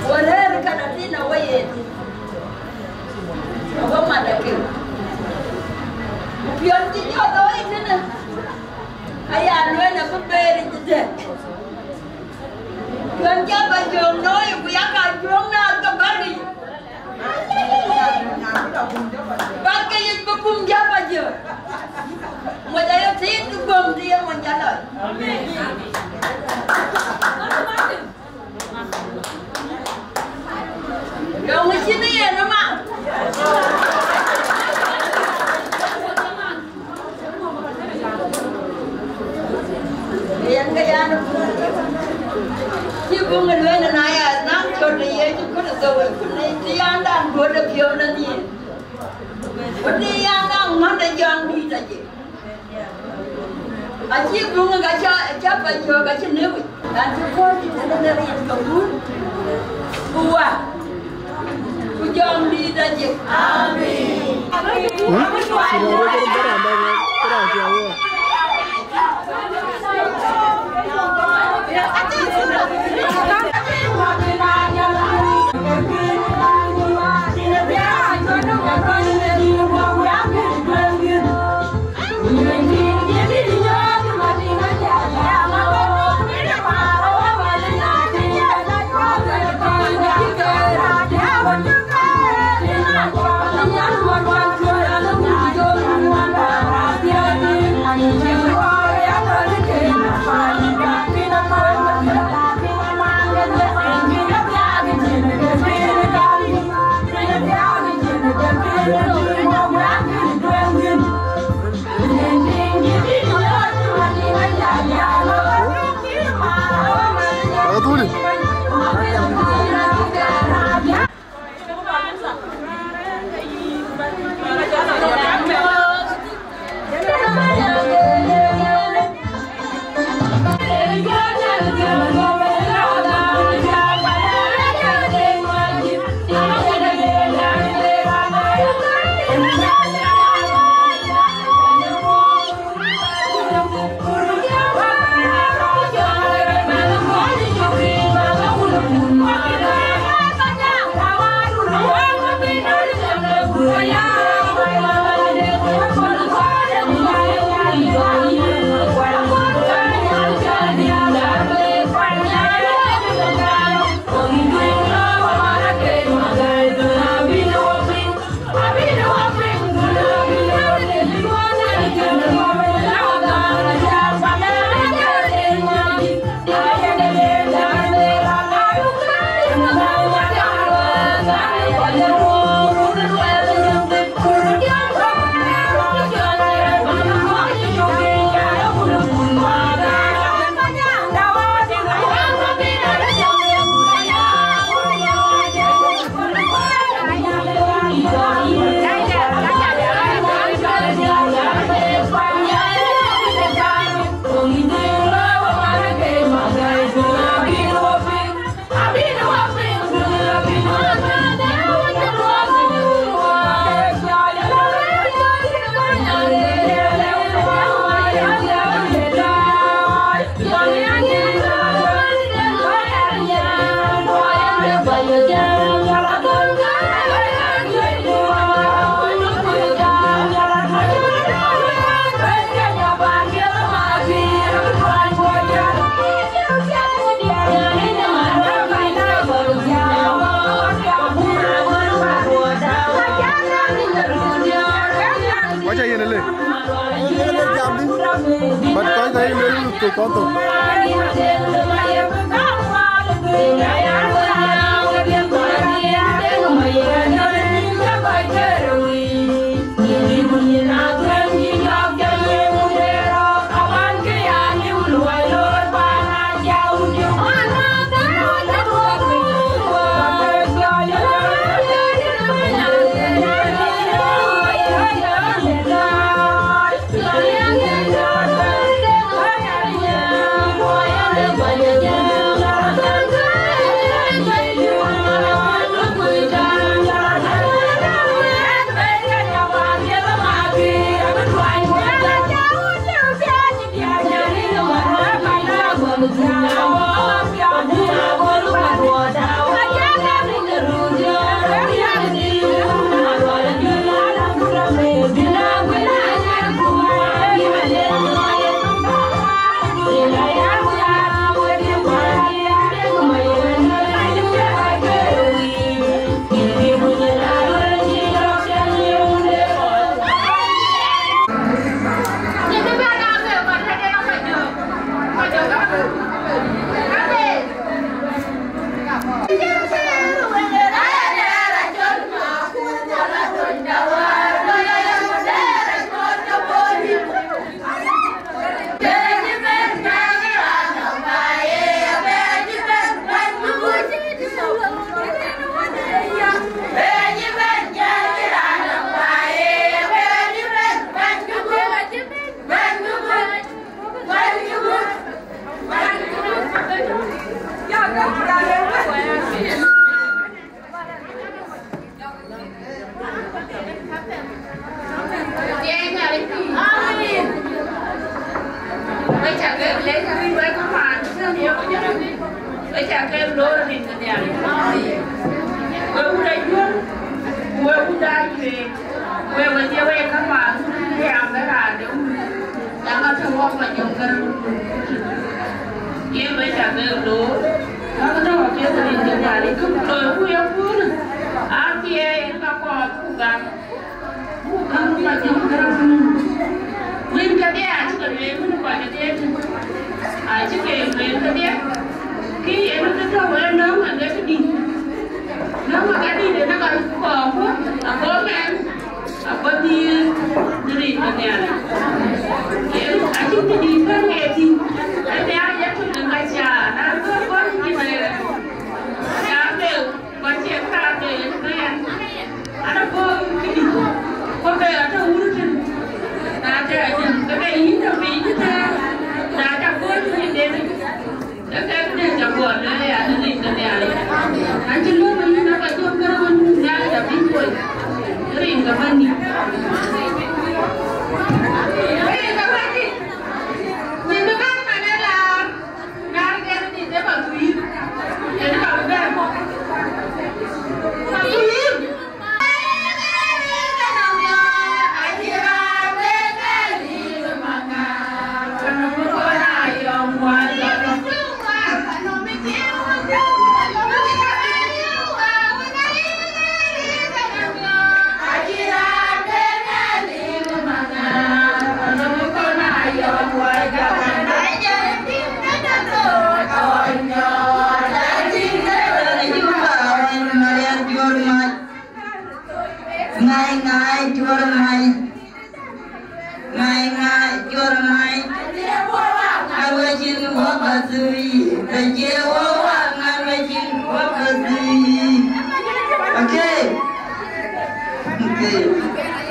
Walau kalau tidak wajib. Apa mana kau? Biar kita tahu ini na. Ayah luar nak beri je. Biar kita jom noi, biar kita jom nak kembali. Pakai yang berpum japa je. Macam sih tu bom dia menjalan. Yang macam ni ya nama. Yang kaya si bunga luar na ya, nak cerita ye tu kau dah tahu. Odi yang nang mana yang di saja. Asyik bunga gacha siapa jual gacha newi. Dan kau tidak dari kabur. Buah. Kujang di saja. Amin. mà dùng cái kia với cả cái đồ nó có đâu kia thì nhà đi cứ rồi khuya phun à kia nó có cũng gặp không mà dùng cái nguyên cái đấy chứ còn nguyên nó còn cái đấy à chứ cái nguyên cái đấy khi em nó đâu mà nó mà cái đi nó mà cái đi để nó còn có à có mẹ apa dia jadi pengen ya aja jadi pengen sih ada aja tuh ngaca nah apa gimana ya ambil baca kata kan ada kok kayak ada urusan ada aja kayak ini tapi kita ada kok ini deh kan dia jagoan ya ini kan ya nanti lu mana apa tuh kalau nggak ada pintu Ring kapani. Ring kapani. Mình có cách mà nên là ngang kia thì sẽ bảo túi. Để nó bảo về. Bảo túi. Ngai juara mai awajin wabazui tajewa ngawajin wabazui okay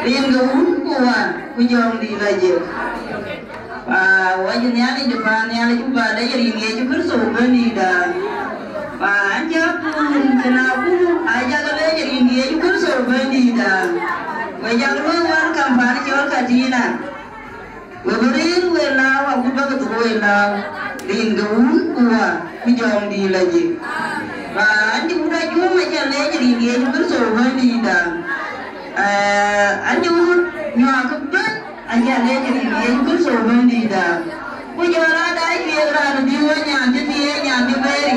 rindu kuwa kujong di laje wajin yani depan yani juga ada ringe juga sobani da anja pun kenapu aja kalau ringe juga sobani da wajang luar kampanye jual kajian Beberin wela aku bagai tu wela rindu kuah kujong di lagi. Andi udah cuma macam ni jadi dia juga sobat ni dah. Andi udah nyak kebat aja ni jadi dia juga sobat ni dah. Kujong ada dia ada dia nyanyi dia nyanyi beri.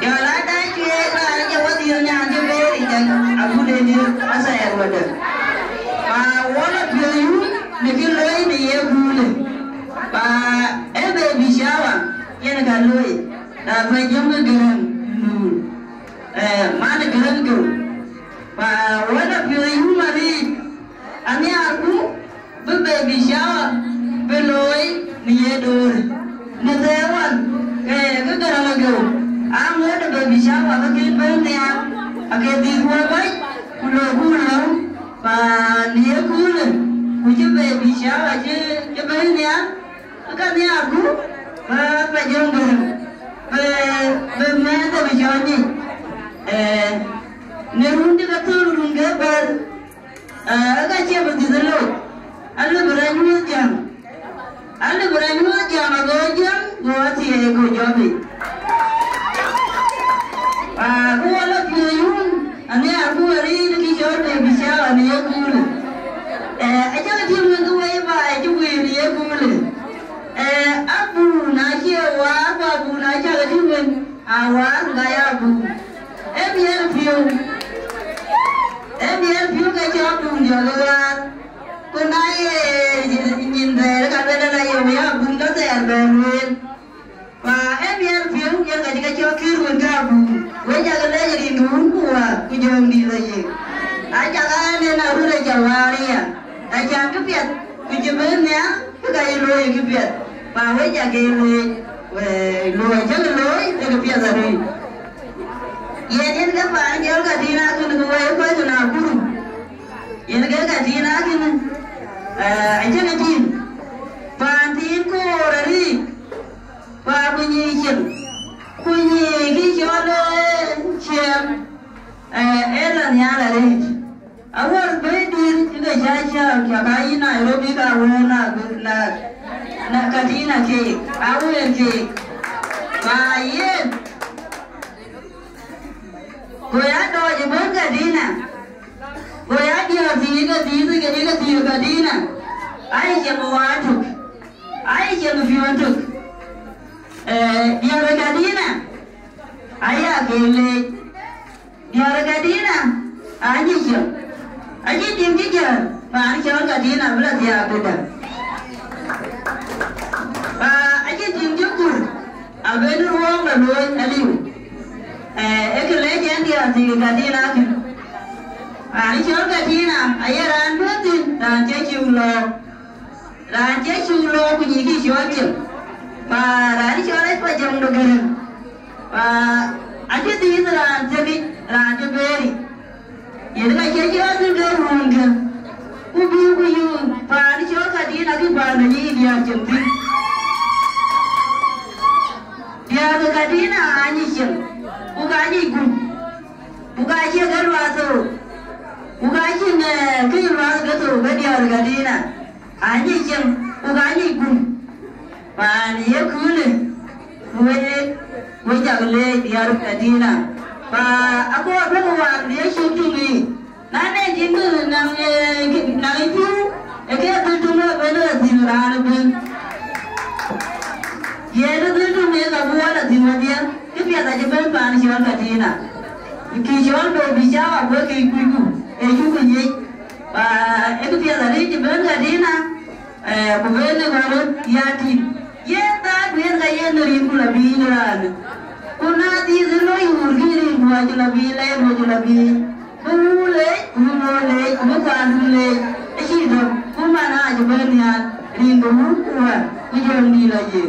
Jangan ada dia ada jawab dia nyanyi beri dan aku dia asal yang ada. Wala biyu bikin loyi da ya gule ba ebe bishawa yana ga loyi da fa jamba garan ma da garan go ba wala biyu mari ani aku bebe bishawa be loyi ni ya dore ne zewan ga garan go amu da be bishawa ba ke ben ya ake di ruwa bai kulo kulo ba niya kulen kuji be bishawa je be niya aka niya aku ba jongo be meda bishawani ne rundi ka tulu runga ba aka che ba dizalo allo branyu jam ago jam go ati e go jobi ko wala piyun ani aku hari ni jobe bishawa ni ya kule aja ka tim ngu wai ba aja we ni ya kule abu na chewa abu na cha ka tim awa ga ya abu biar piu ka cha abu dia la ko nai nhìn về ka da la ya abu ka ta ya ba wen ba biar piu ya ka cha kirun ka abu Wajah kerja jadi nunggu kujong di lagi. Aja kan na rula jawari ya. Aja kepiat kujebenya kaya loy kepiat. Ba wajah gele loy jangan loy kepiat tadi. Ye ni kan ba jauh ka dina kun ko ko na guru. Ye ni ka dina kun aja ka din. Pantin ko rari. Ba bunyi chen. Kunyi ki jole chem ela nyala re awar bedir ida jaja kabai Nairobi ka wona na katina ke awen ke bayen goya do je bon kadina goya dia ti ga ti ke ni ke tiyo kadina ai ke mo watu ai ke mo fiwantu biar kadina aya kele biar kadina aji ke aji tinggi ke pan ke kadina bela dia beda aji tinggi kur abenu ruang la loy aliu ekele dia tiyo kadina ke ani chon kadina ayaran dutin dan jechulo kunyi ki shoche pa rani chole pa jamdo garan pa aje din ran jebi ran jeberi yedga jeji asu garunga ubu pa ani chon kadina ki bana ni dia jembi dia kadina ani chem ugaji gun ugaji garwaso Ugaji ne kiri ras gato gadi argadina ani jem ugaji gun pan ye kule we jagle diar kadina pa aku abu wan dia shutumi nane jingu nang itu eke tutume bela dinran ben ye tutume ka buala dinwadia kipia ta jebel pan shiwan kadina ki shiwan do bijawa bo ki kuiku juga ni, itu dia dari jebel kadina, pembeli baru yati, ye tak biar kaya nerimu lebih neran, kuna di sana yurgi nerimu aja lebih, lain aja lebih, mulai, bukan mulai, itu, kumana aja berniat, rindu kuat, kujual ni lagi,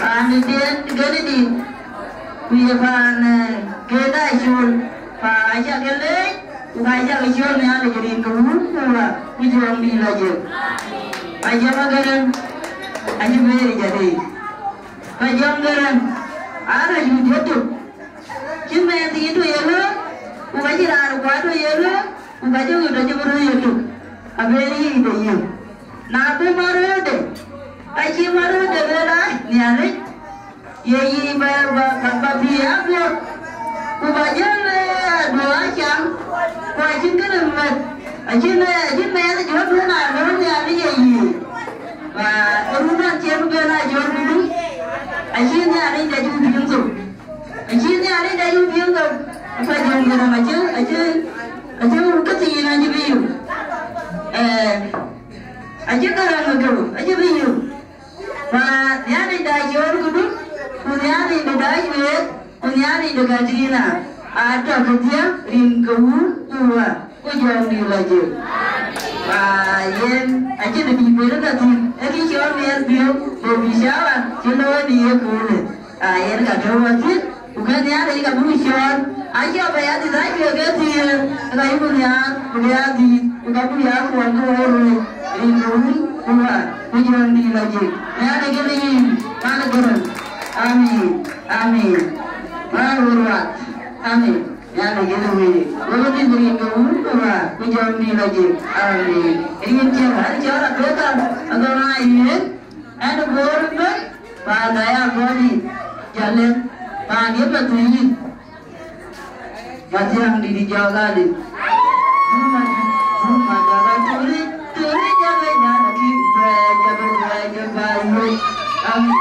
pan di, punya pan kita isul. Pa aja kele, aja kecil ni ada jadi kerumuh pula, ujung ni lagi. Aja magaran, aja beri jadi. Aja magaran, ada juga tu. Cuma yang itu ya lo, ugaji dah kuat ya lo, ugaji udah jebur ya tu. Aberi itu ya. Nabi maru deh, aja maru deh berai, ni ada. Ye babi apa? Ugajan dua jam, wajib kena mat. Ajin ada jual mana? Mana ada ye? Rumah cium kena jual dulu. Ajin ada jual biang tu. Ajin ada jual biang tu. Apa jual kena macam? Ajin kecil aja biang. Ajin kena macam? Ajin biang. Ni ada jual dulu. Ni ada jual. Unyani dekat dina, ada kerja ringkau tua, ujung di lagi. Yen, aja lebih berat lagi. Lagi cuma biar berbicara, cuma dia kulit. Yen kata wasit, bukan dia dari kamu bicara. Aja bayar di sana juga dia, kalau punya di, bukan punya kuat orang ringkau tua, ujung di lagi. Ya lagi lagi, mana kurang? Amin. Marurat, amin. Ya begitu ini. Kalau diberi keuntungan, ujung di lagi. Amin. Ini cara betul. Agama ini, ada border, pada yang body, jalan, pada betul. Macam yang dijaga di. Rumah jaga turi jaga jaga kita jaga bayi. Amin.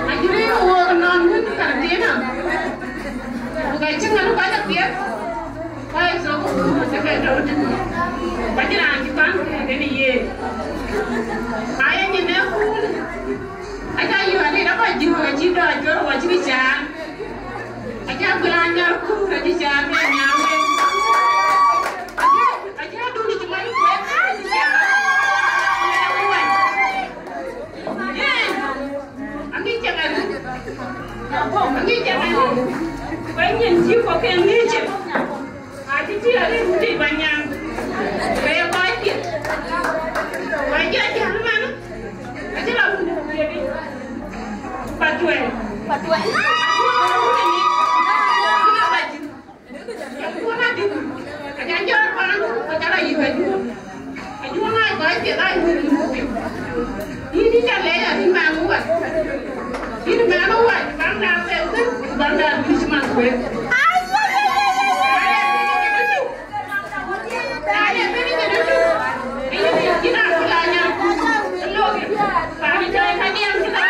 Akhirnya orang non itu kan dia nak. Bukan cuma lu banyak dia. Baik so, saya tahu tu. Banyak orang kita ni ye. Ayah ni nak pun. Ayah you ada apa jiwa cita jual wajib jam. Ayah belanja pun wajib jam ni nyawa. Ayah dulu cuma ni buat jam. Angin jangan. Banyak jiwa yang ni je. Ada dia ada mesti banyak. Banyak banyak. Banyak jangan mana? Aja lah. Patuai. Patuai. Kita baju. Yang pun ada. Ada jual orang. Ada lagi baju. Jual lagi banyak lagi. Ini jalan ya di mana buat? Ini mana buat? Bangda itu, bangda di mana buat? Ayah ini jadi ini kita belanja, telur, kami cari kami yang kita.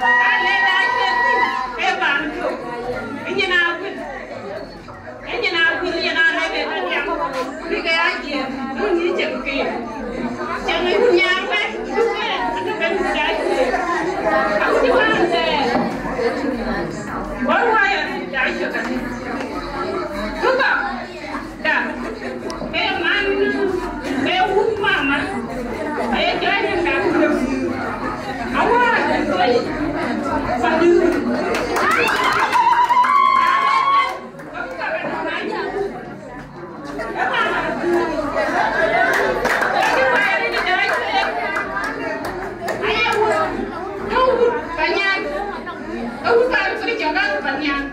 Ayah dah jadi, bantu. Ini nak ini lagi yang ini kayak aja, ini cekik, jangan punya apa, itu kan sudah. Aku di mana deh? Baru aja dah cakap. Buka, dah. Mana? Mama. Jangan dah. Awak, padu. Aku tak boleh jaga banyak.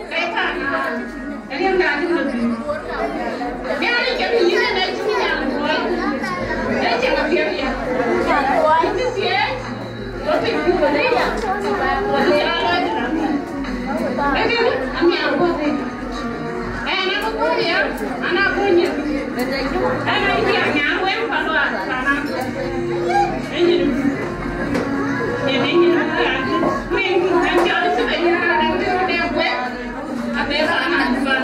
Mereka, jadi yang dah ada lebih. Dia ada jadi ini ada cuma yang buat. Dia jangan biar dia. Itu dia. Tapi bukan dia. Dia ada lagi. Lagi ni, kami apa ni? Anak aku dia, anak punya. Anak ini yang awam kalau sana. Ini. Ini yang jadi sebenarnya orang dia buat apa yang anak buat.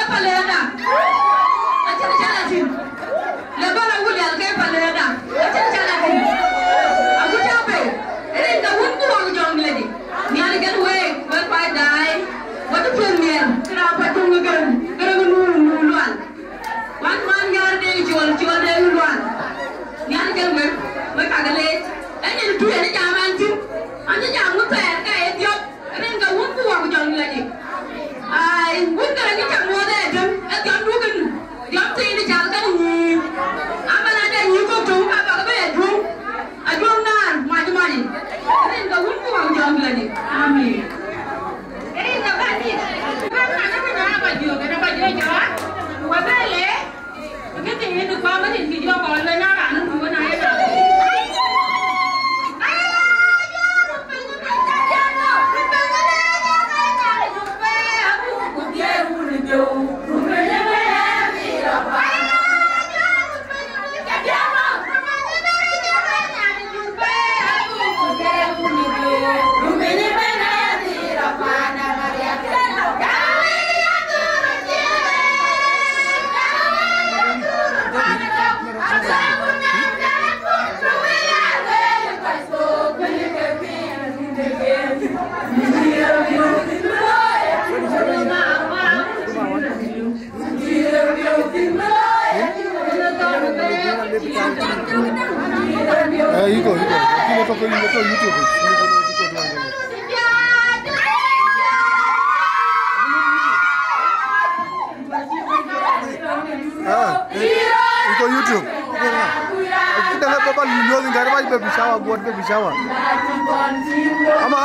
Palenda. YouTube. Iko YouTube. Kita lihat bapak lihat nggak ada bayi baby shower buat baby shower. Ama.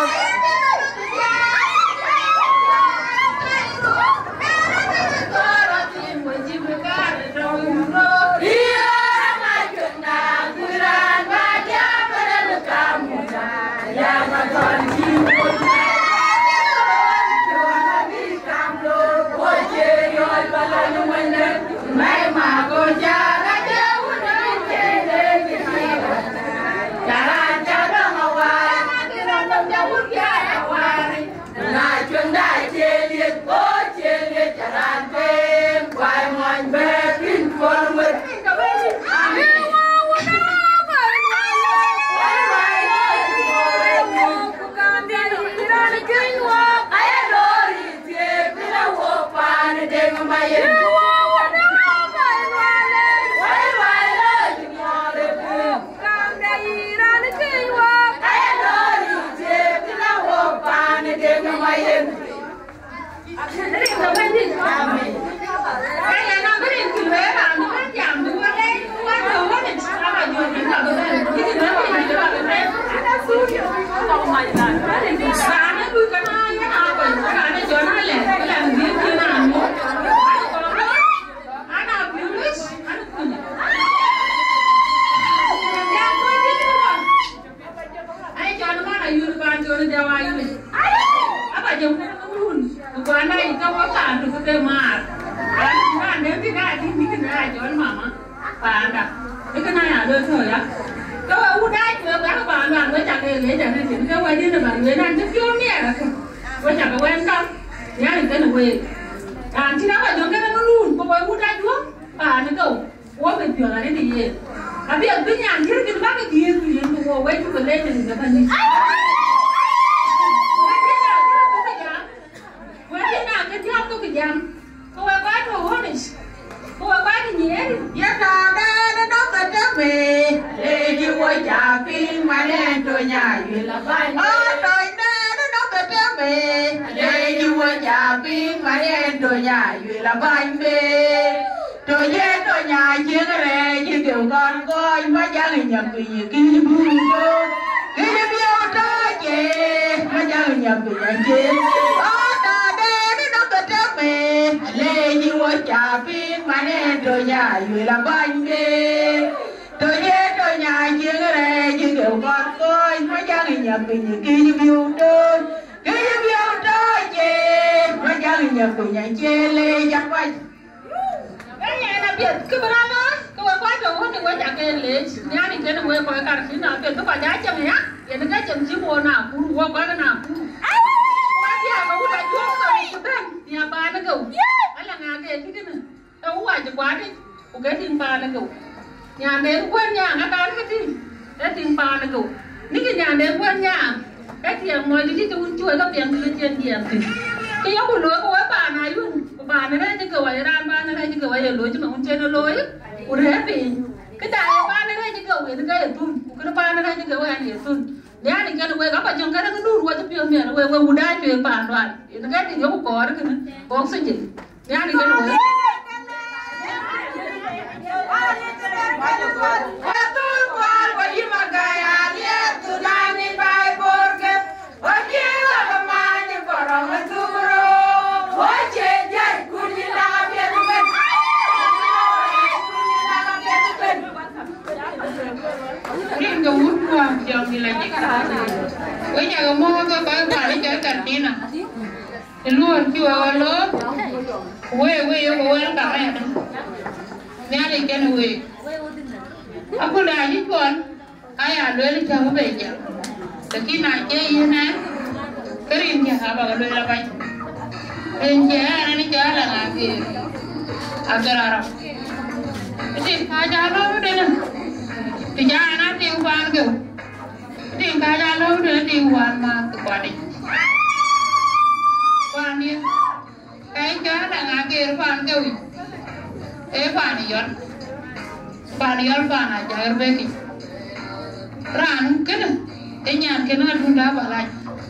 cái nhà cái nó đun đá vào lại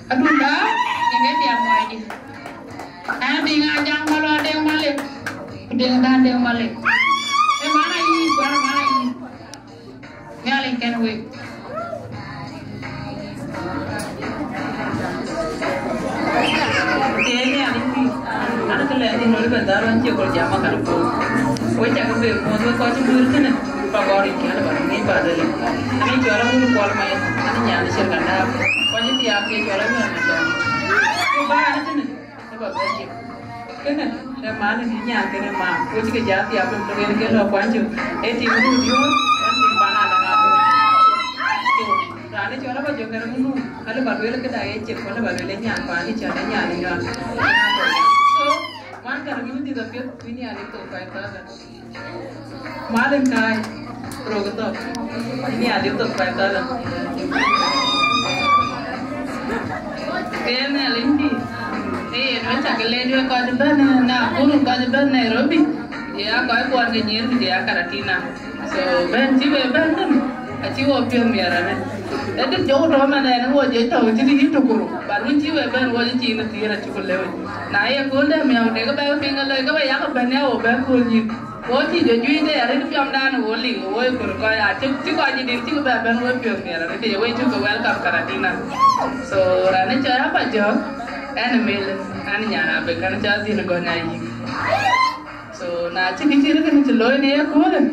đun đá những cái tiền ngoài đi đi ngang jang malu đeo malik đeo malik cái mana ini mana ini ngaling kan we ini ada kelihatan di nol bentar orang cakap jama kan pun, we cakap be, mungkin kau cakap dulu kan, pagori kian barang ni pada le, ani jualan dulu kual main, ani nyala serkan dah, kau jadi tiap ke jualan mana macam, kau bahan itu ni, sebab berjip, kan? Saya mana ni nyala kena mah, kau cakap jadi apa yang terjadi kan, kau anjur, tiap dulu dia, kan timpanah dengan aku, Rani jualan baju kerana mulu, kalau baru le kita cek, kalau baru le nyala, pani cakap nyala ni. Man karena gini tidak biar ini ada itu kayak tadi. Malam kai, rogoto. Ini ada itu kayak tadi. Kayaknya lagi. Macam kalian juga kau jembat na, pun kau jembat Nairobi. Ya kau keluarga nyiar dia Karatina. So ben tu, aci wapiam miarane. Jadi jauh ramai na wajah tahu jadi itu kuru. Baru ben wajah Cina tiara cukup lewat. Nah ya kau dah miau deka bayu pingal lagi kau ya kau banyak obat kulin. Kau cijo jual deh hari tu piam dah nu oli, kau kuru kau ya cik aja diri cik bayu wapiam miarane. Jadi kau cukup welcome Karatina. So rane cara apa jauh? Animal, ane nyana bekan jauh di negara ini. So nah cik kecil kan celoi ni ya kau dah.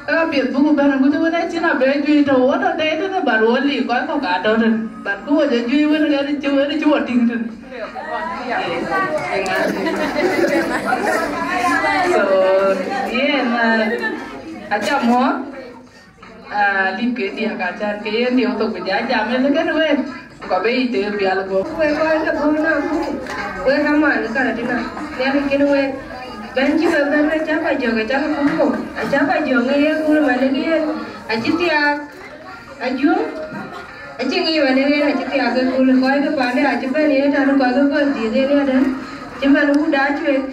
Biar buku barang aku tu mana Cina baju itu, orang dah itu dah baru oli, kau kau kado tu, baru kau aja jual mana ada jual tinggi tu. So, aja mo, lip ke dia kacar ke dia untuk berjaya jamin kan weh, kau beri tu biar kau. Weh kau ada guna aku, weh ramai kan ada, dia mungkin weh. Banji beberapa cakap juga cakap kumpul, cakap juga ya kumpul mana dia, aja ni mana dia aja tiap kumpul kau itu pandai aja ni ada kau itu dia ni ada, cuma aku dah cuci,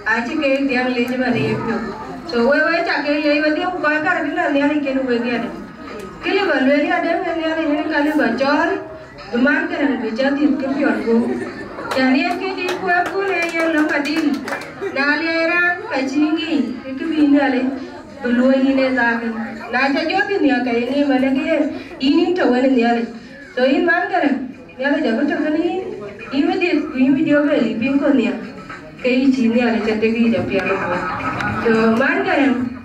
aja ke dia ni cuma ni itu, so wei cakap dia dia kau kan ada ni ada kenu wei dia ada, kali baru ni ada ni ada ni kali bacor, kemana kan bicara di kepion ku. Jadi aku di kuaku le yang lama din, nali era kacingi, itu bina le, belum ini zaken. Naja jodoh ni aku ini mana dia, ini tahuan ni ale. So ini mana kan? Ni ale jago cakap ni, ini dia beli pingkon ni, kayak ini ale cakap ni jadi piala. So mana kan?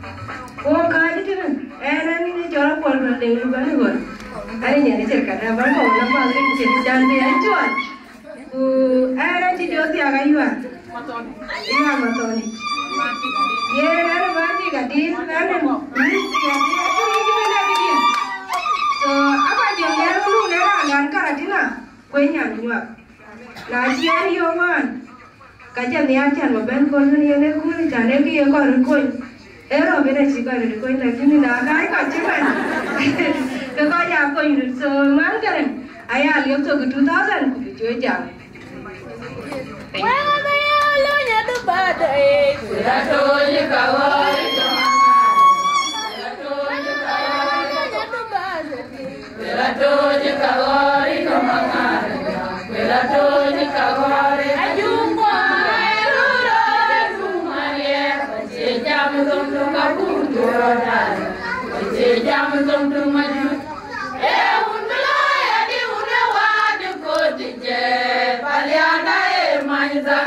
Oh kaya tu kan? Ni jual pol dengan mana kan? Ada ni cakap, apa kau nama ale jadi jangan jual. Era ci dia tiaga iwa. Iya matoni. Ye era mati gadis nana. Iya dia tu ni juga lagi dia. So apa je dia dulu nera ngan Karatina. Kuenya juga. Naji ari oman. Kajian ni acan maben kon ni ne ku ni jane ki ye kor koin. Ero bena si kor koin lagi ni na kai kaciman. Ke kau ya koin so man karen. Ayah lihat tu 2000 ku jual jam. Wala lo nya tu badai. Kuratoni kawari Kuratoni kawari kamangar. Kuratoni kawari ajumma erura sumare. Sejam tum kapuntura. Sejam tum maju. Mainza,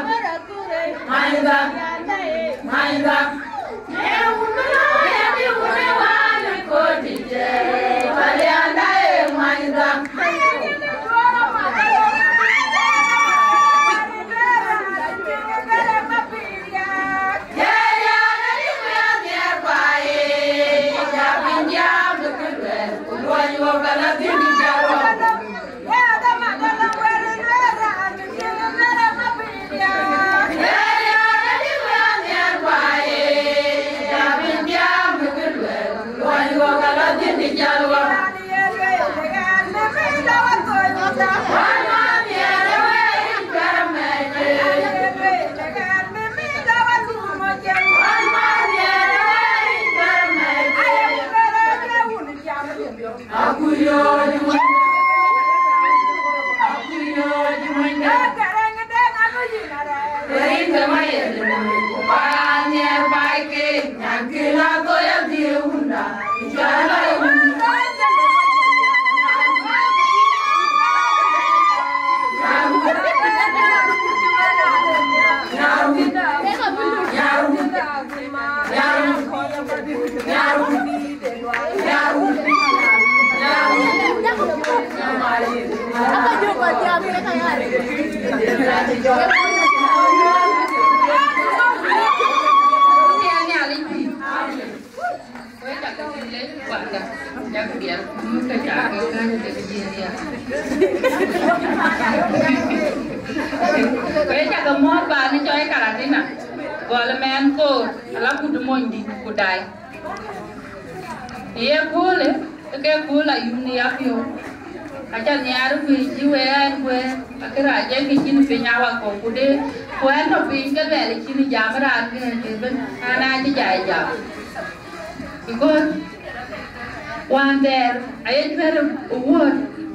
One there, I ain't heard a word,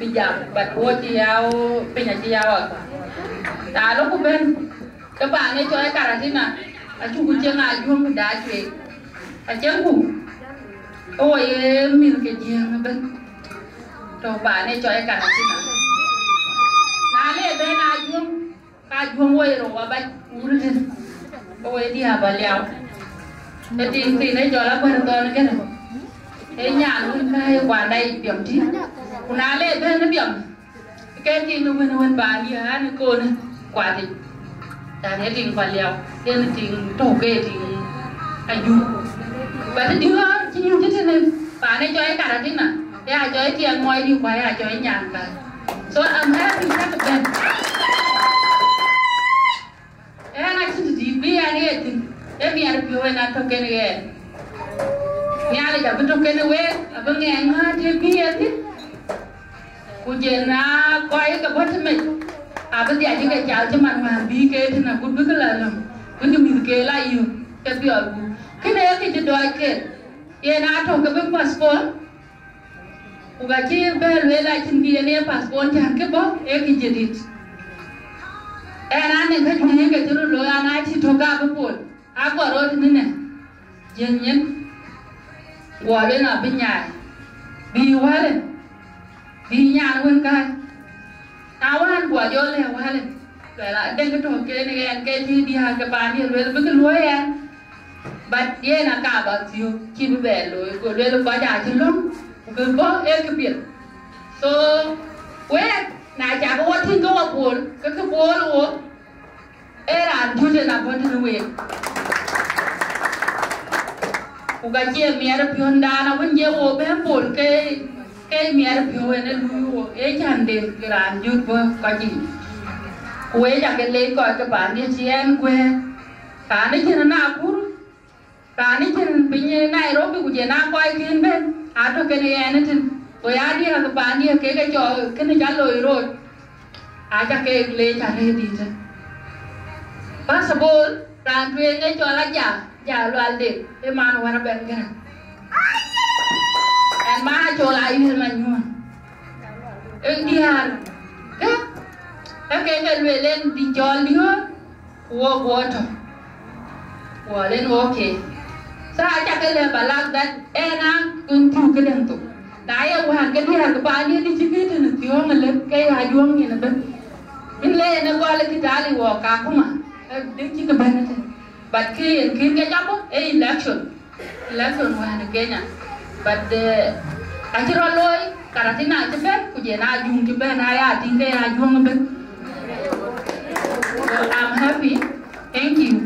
but what you have, Pinatiawa. Talo Ben, the Bani to a Caratina, a Chukuchanga, you that way. A Jangu. Oh, I milk a jam, to Bani to a Caratina. Nale Ben, I do way over by Urton. Oh, dear Baliao. The thing they jola put on again. Hey, Yan, I one day, Biomti. When I lay there, the Biom. Cái gì nó mình bán gì hả nó cô này quả thì ta thấy tiền phải liều tiền tiền trổ kê thì anh du và cái đứa chỉ như thế này bà này cho ấy cả là thế nào để ai cho ấy tiền ngoài đi quay ai cho ấy nhàn cả so I'm happy that again and I should be anything để mi ăn phiếu na to cái này nhà này chẳng biết to cái này về bên nghe nghe thì biết thế Kujena koi ka bottom abadi aji ka chao chaman ma bi ke thina ku bi kala no ku mi ke la yu ke pi agu kene ke je doi ke ye na to ka bi passport u ga ji be le la chin bi ne passport jan ke bo e ki je dit e na ne ka ni ke juru lo ana chi to ga bu pol a ko ro ni ne jen yen wa le na bi nya bi wa le đi nhà luôn coi áo ăn của vô lèo qua lên rồi lại đem cái thùng kia này ăn cái gì đi hàng cái bàn đi rồi với cái lúa ăn bật ye là cả bạc chiều chi bị bể rồi của đây là quá dài chứ lắm cứ có em cái biển so quét nãy chả có what thing có buồn cái buồn luôn em làm chú chưa làm con thằng về của cái chia mía nó pion đa nó vẫn nhiều ô bé buồn cái mía nó pion nó lưu ấy chẳng để cái làm chút bơ có gì quế chẳng cái lấy coi cái bản đi xem quê cả này thì nó nào cũng cả này thì bây giờ này rồi bây giờ nào coi kiến bên à thôi cái này nó thì tôi đi là cái bản đi cái trò cái này trả lời rồi à chắc cái lấy trả lời đi thôi passportran truyền cái trò là giả loạn để cái mà nó vào bên cái em má cho lại như là nhua em đi hàng cái về lên đi cho nữa của lên ok sao chắc cái là bà làm that na cũng thu cái đằng tụ đại ở hàng cái đi hàng cái bà đi chỉ cái thằng thiếu mà lên cái hai vuông như là bên mình lên nó qua lên cái giá đi vào cả không mà đứng chỉ cái bên này but khi cái job election hoàn cái nhà but anh chưa lôi cả thế nào chứ phép của chị na dùng cái bên này à thì cái hai vuông bên I'm happy thank you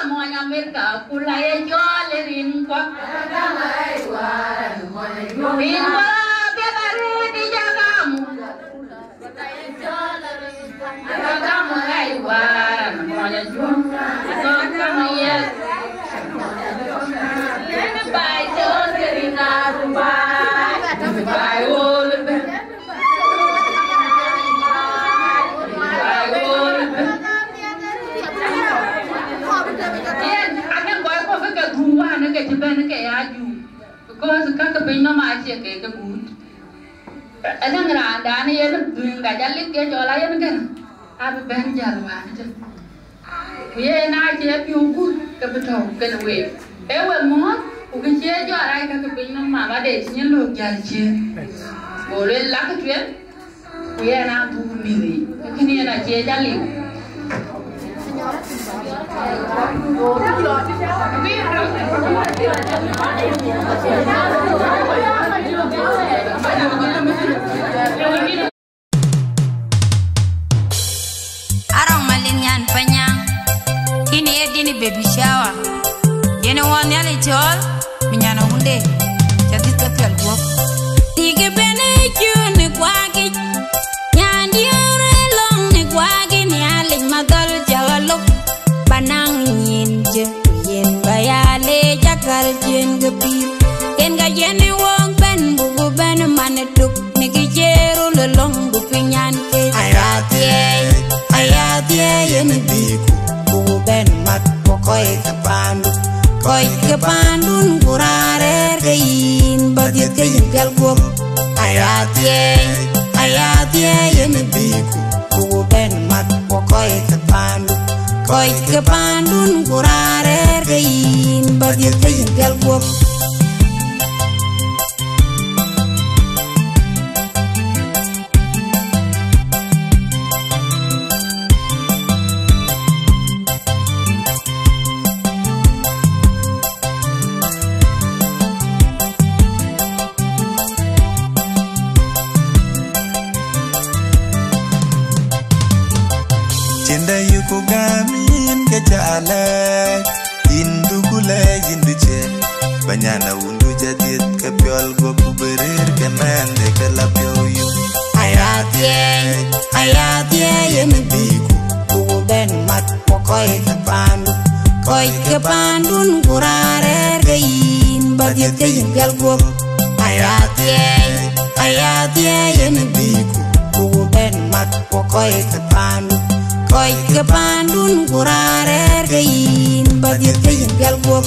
mọi Amerika kulai cho lerin kwa rin kwa biar di jagamu kamu hai waran mọi juang kamu ya bai cho lerin arumah bai ol nó cái chụp nó cái aju because các cái bên nó mà chia cái good Anang randa ni yen ga jalit ke jola yen kan. Abi ben jalwa ni. Ye na je piugu ke beto ke we. Ewe mo u ke je jo ara ka ke bin ma ba de nyen lu jal je. Bole la ke tuen. Ye na bu mi ni. Ke ni na je jalit. Arang malinyan panyang ini edini baby shower yene won yali tol minyana hunde jadi tepial gop tige bene june kwagi nyandi ore long ni kwagi ni ali madal jawalo banang nyinje yen bayale jakal jen gepi ken ga yene wong ben bubu ben manetuk ni gijeru lelong bu pinyan ke ayatie yene biku bubu ben mat koy kapandun kurare gein bagit gein gal gop ayatie yene biku bubu ben mat koy kapandun kurare gein bagit gein gal gop Cinda yuko gamin ke jala Indu gula jindu ce Banyana undu jadit ke piol go kuberir ke mende ke lapyo yu Ayatie yeme biku Bubu ben mat koy kapandun kurare gein bagit gein gal gop Ayatie yeme biku Bubu ben mat koy kapandun kurare gein bagit gein gal gop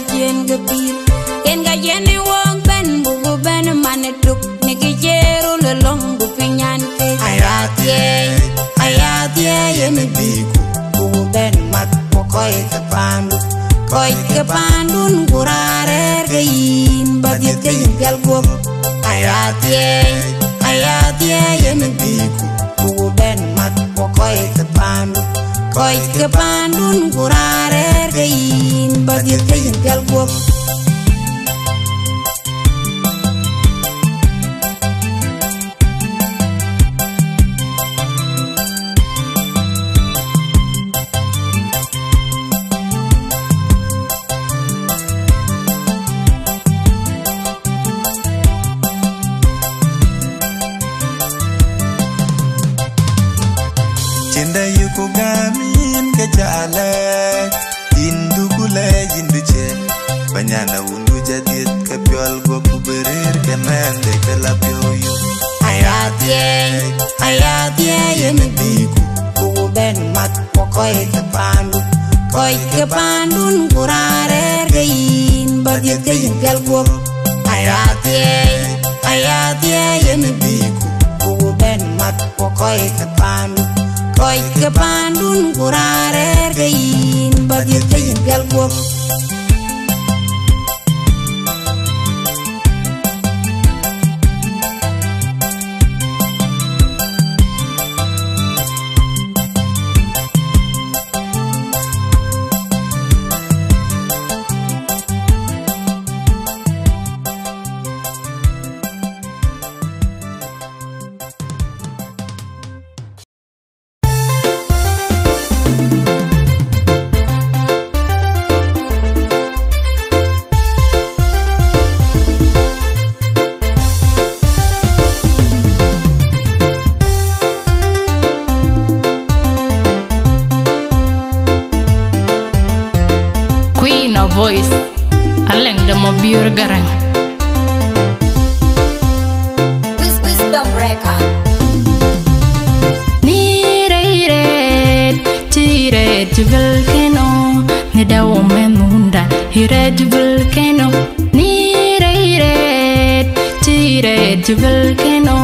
jen gepir ken ga yene wong ben bubu ben manetuk ni gijeru lelong bu pinyan ke ayatie yene biku bubu ben mat koy kapandun kurare gein bagit gein gal gop ayatie yene biku bubu ben mat koy kapandun kurare gein bagit gein gal gop Cinda yuko gamin ke jala Indu gula jindu ce Banyana undu jadit ke piol go kuberir ke mende ke lapyo yu Ayatie yeme biku Bubu ben mat koy kapandun kurare gein bagit gein gal gop Ayatie yeme biku Bubu ben mat koy kapandun kurare gein bagit gein gal gop Aleng de mo biur garang. Wisdom Record. Tire volcano, ne da o menunda. Hire volcano, tire volcano,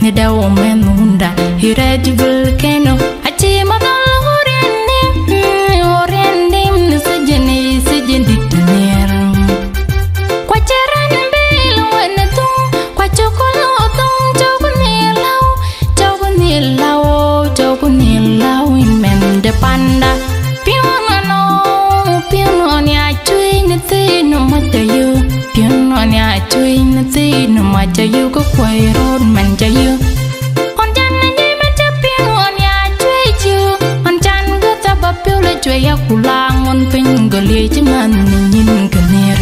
ne da o menunda. Hire volcano, achi madal oriendim ne sejeni tenir. Kwa charan bil wana tu, kwa chokolo tung chokunilau in men de panda. Piano ni achui ne te no machayu. Piano ni achui ne te no machayu ko kwai road man chayu. On chan ni macha piano ni achui chu. On chan go taba piole chwe ya kulang on pingoli chiman nin kanir.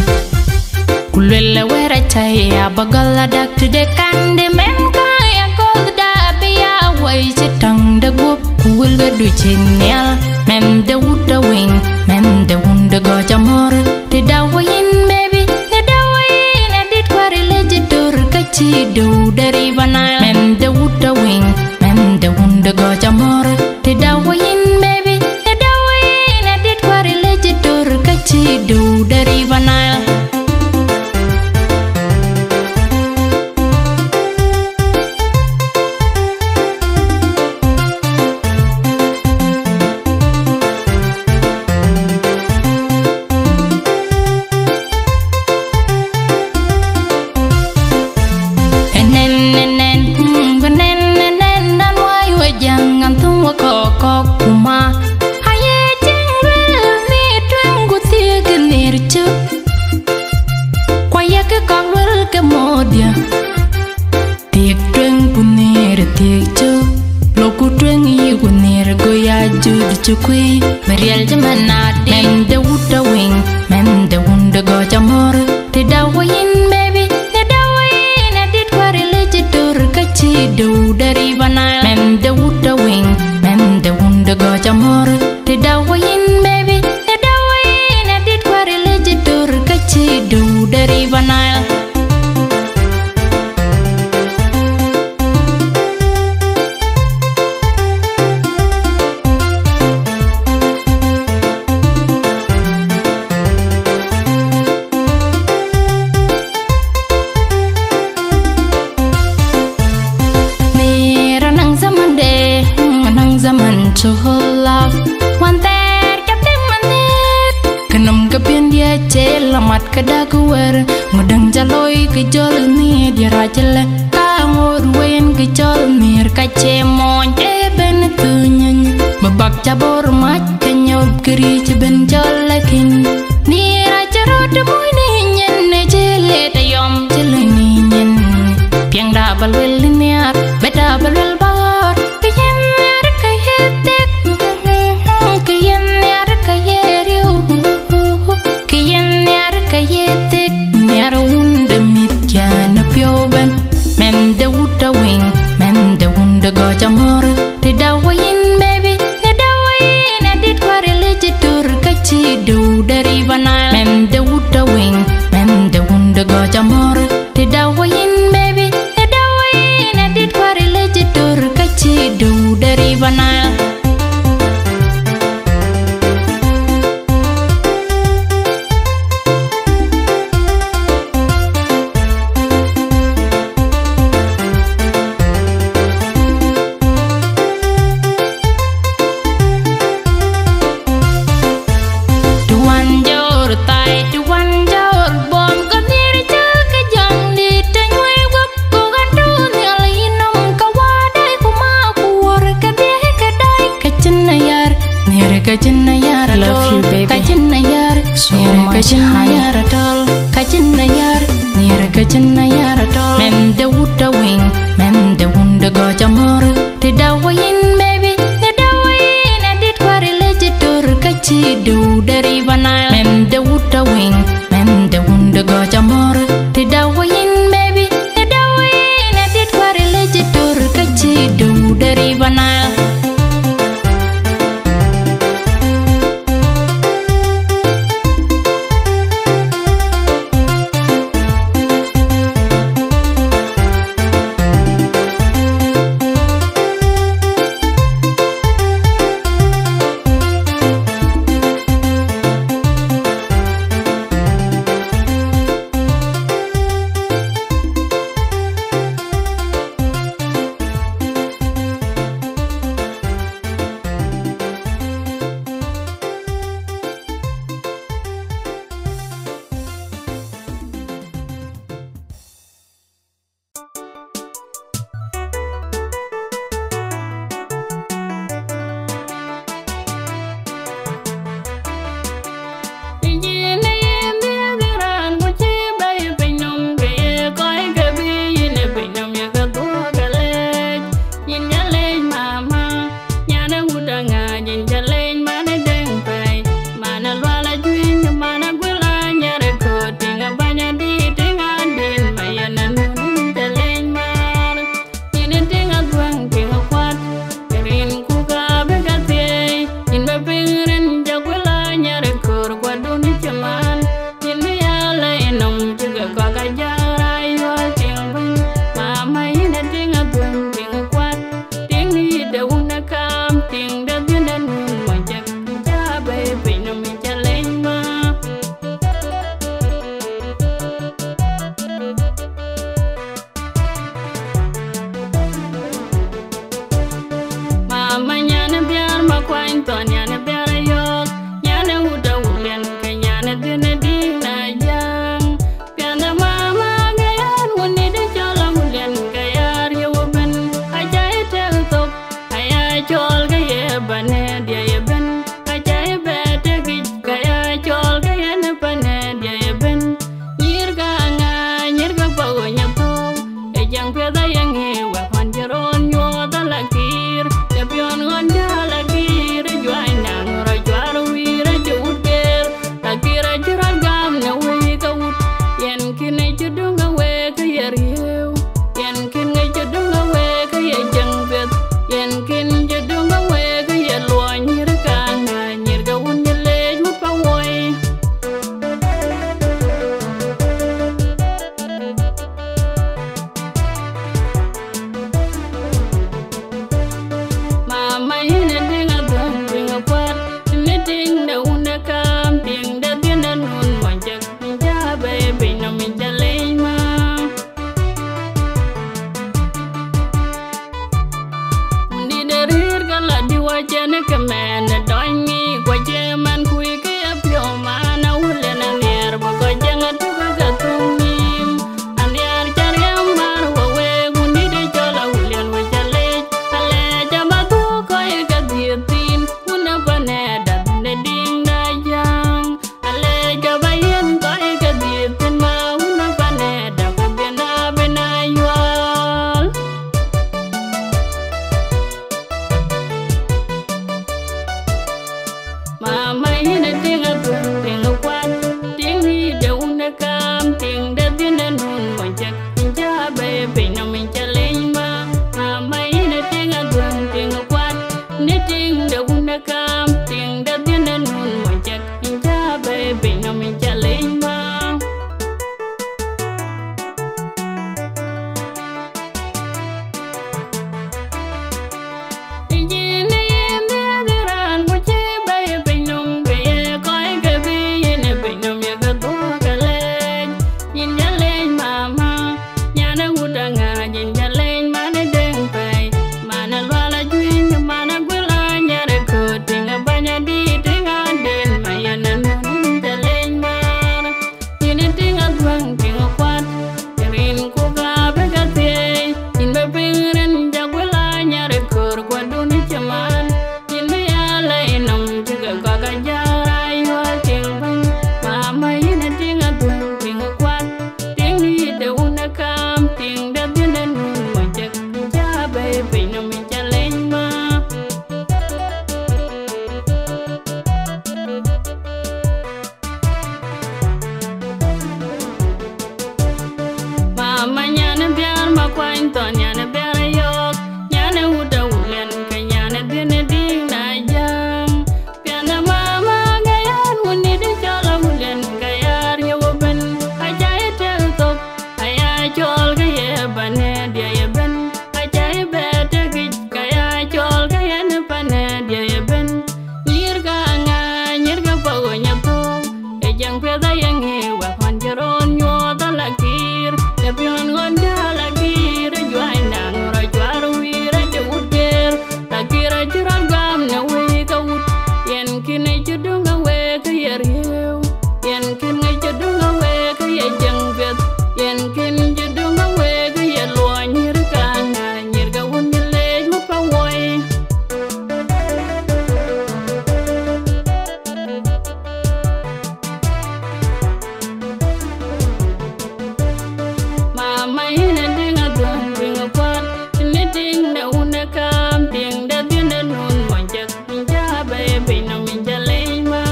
Kulele wera chai abagala dak to de kande men kaya gold da biya wai chitang da gup kul ga du chinyal. Men the wood the wing, men the wound the go jamor. The dawain baby, the dawain I did quite legit door kachi do the river Nile. Men the wood the wing, men the wound the go jamor. The dawain baby, the dawain I did quite legit door kachi do the river Nile. Tiek treng punir tiek chu loku treng i punir goya jud chukui berial jamana men the wood the wing men the wound go jamor te dawain baby te dawain I did quite legit dur kachi do dari Nile. Men the wood the wing men the wound go jamor te dawain baby te dawain I did quite legit dur kachi do dari Nile. To her love, one that kapten manit. Kenum kapin dia celamat kedaguer, ngedang jaloi kejol ni dia rajele. Kamu ruin kejol mir kacemon ben tunyen. Babak cabor mat kenyob keri ceben jolakin. Ni raja roda mui ni nyen ne jele tayom jele ni nyen. Piang dabal wel linear, beda bal bawar. Men the wood the wing, men the wound the go jamor. The dawain baby, the dawain I did quite legit dur kachi do the river Nile. Men the wood the wing, men the wound the go jamor. The dawain baby, the dawain I did quite legit dur kachi do the river Nile. I love you baby. So much higher at all. Men the wood the wing, men the wound the go jamor. The dawain baby, the dawain I did quite legit dur kachi do the river Nile. Men the wood the wing, men the wound the go jamor. The dawain baby, the dawain I did quite legit dur kachi do the river Nile. có cái giang rai hoa tiếng vang mà mày nè tiếng buồn tiếng quát tiếng đi đâu nè cam tiếng đã tiếng đã nuôn mọi chắc cha bê vì nó mình cha lên mà mama nhà nè biar mà quanh toàn nhà nè biar yok nhà nè udah ulian cái nhà nè dia nè ding na yang biar nè mama gayan wuni de chola ulian gayar yo ben ajai tel tok ayai chol gaye bane dia ye ben ajai bete git gaya chol gaye ne bane dia ye ben nyir ga bago nyato e jang peda yang he wa panjeron yo dalakir pion ngon jala kir juai nang ro juar wira juter takira jiran gam na we ka ut yen kine judung we ka yeriu yen kine judung we ka ye jang vet yen kin judung we ka ye lo nyir ka nga nyir ga un le ju pa woi mama ina dinga bang dinga kwat ni ding da una kam ding da din da nun mon jak ja baby no min da lein ma undi da rir gala di wa jene kamen da ni kwa je man kui ke apyo ma na ule na ner ba ko janga tu ga tumim anyar chariam mar wa we undi de chola ulian wa chale ale jamba tu ko e ga dietin una baneda ne ding da yang ale jaba yen ko e ga dietin ma una baneda ko bena yual mama ina dinga bang dinga kwat ding ni de una kam ding da din da nun mo jak ja baby no min chale ma mama ina dinga bang dinga kwat ni ding da una kam ding da din da nun mo jak ja baby no min chale ma mama nyane biar ma kwany to nyane biar yok nyane uda ulen ka nyane dine ding na jam piana mama gayan wuni de chola ulen gayar yo ben ajai tel tok ayai chol ga ye bane dia ye ben ajai bete git gaya chol ga ye ne bane dia ye ben nyir ga bago nyato e jang peda yang he wa panjeron yo dalakir pion ngon jala kir juai nang ro juar wira juter takira jiran gam na we ka ut yen kine judung we ka yeriu yen kine judung we ka ye jang vet yen kin judung we ka ye lo nyir ka nga nyir ga un le ju pa woi mama ina dinga bang dinga kwat ni ding da una kam ding da din da nun mo jak ja baby no min jale ma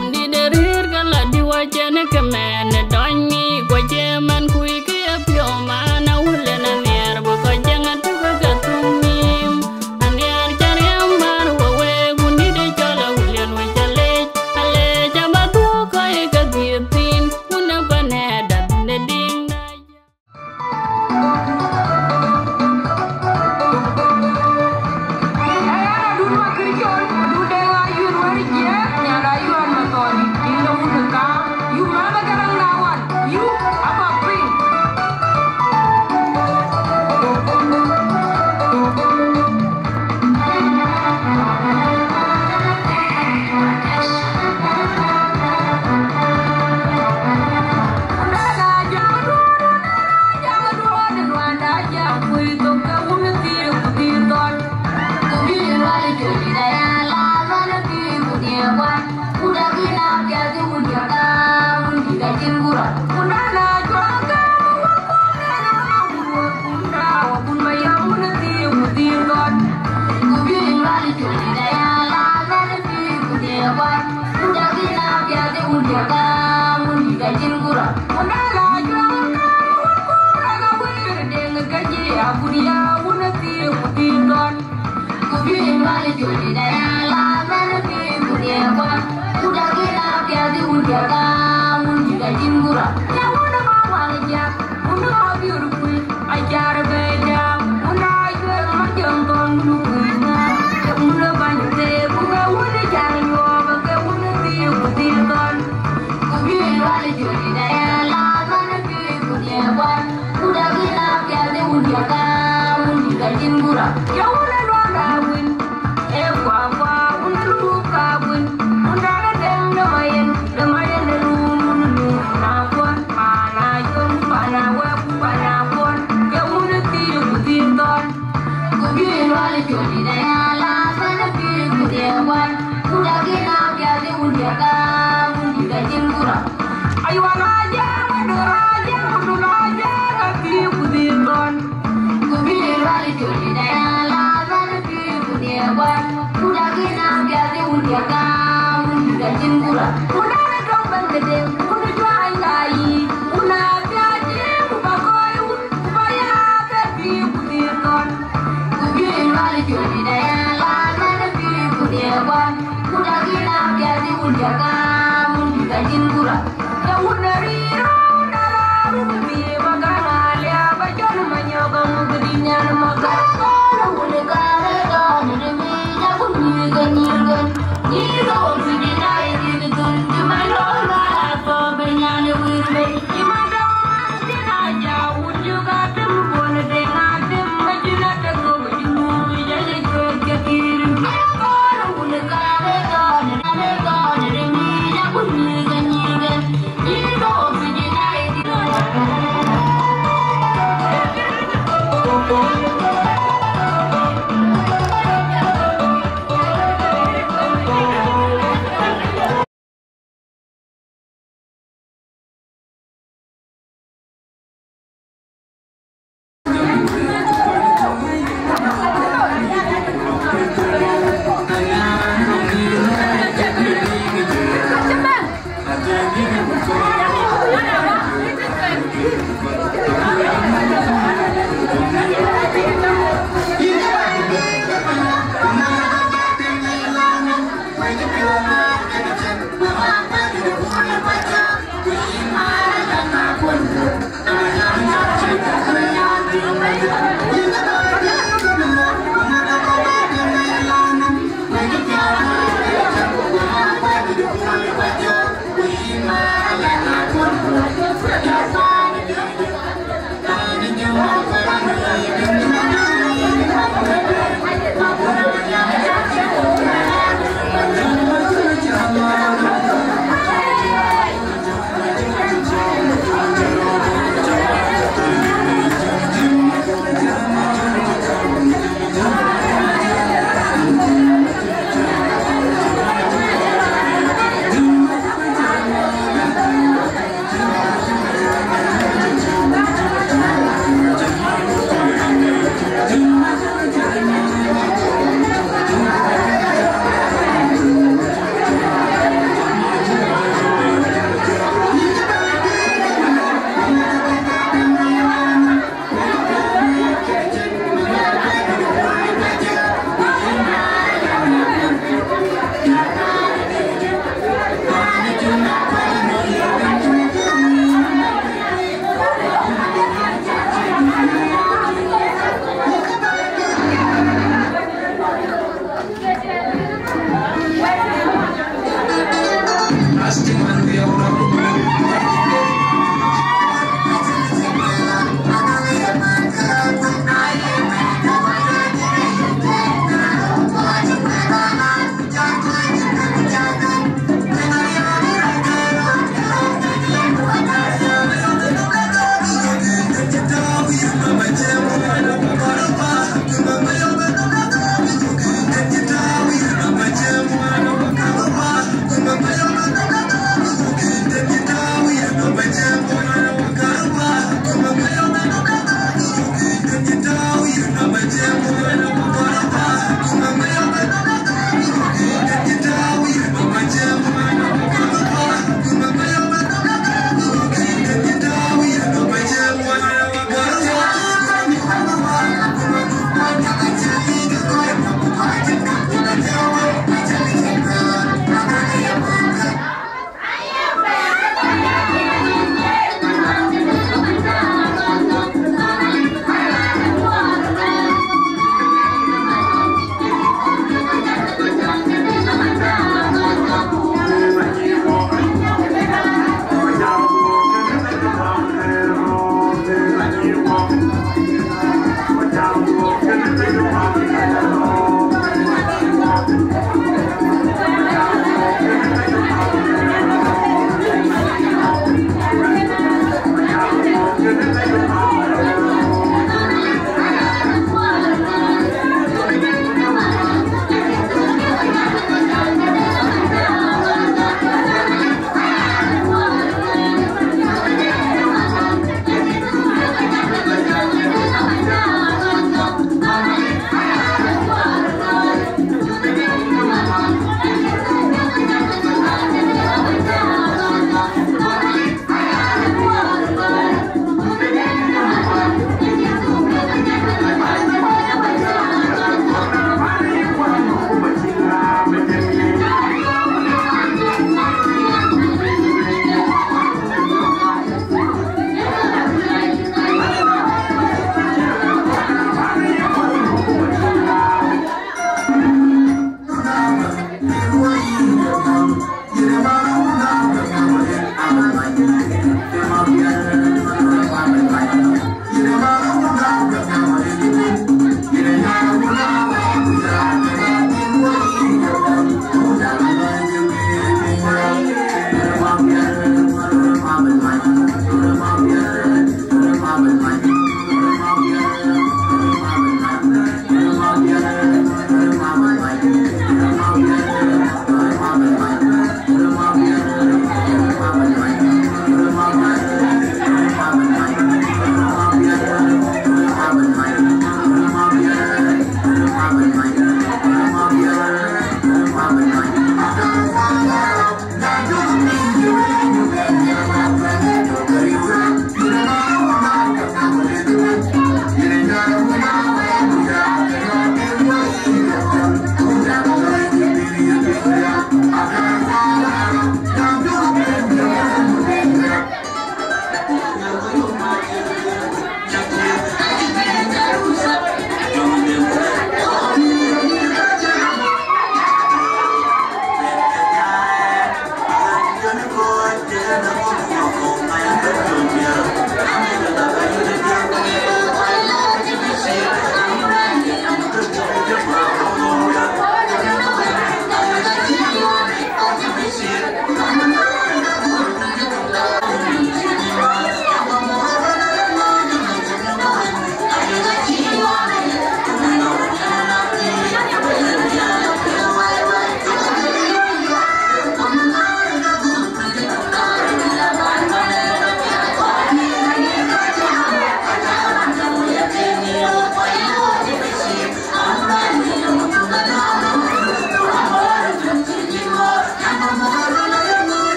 undi da rir gala di wa jene kamen da ni kwa je man kui ke apyo ma na ule na ner bo ko janga tu ga tumim anyar chariam mar wa we undi de chola ulian wa chale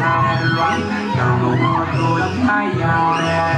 Hãy subscribe cho kênh Ghiền Mì Gõ để không bỏ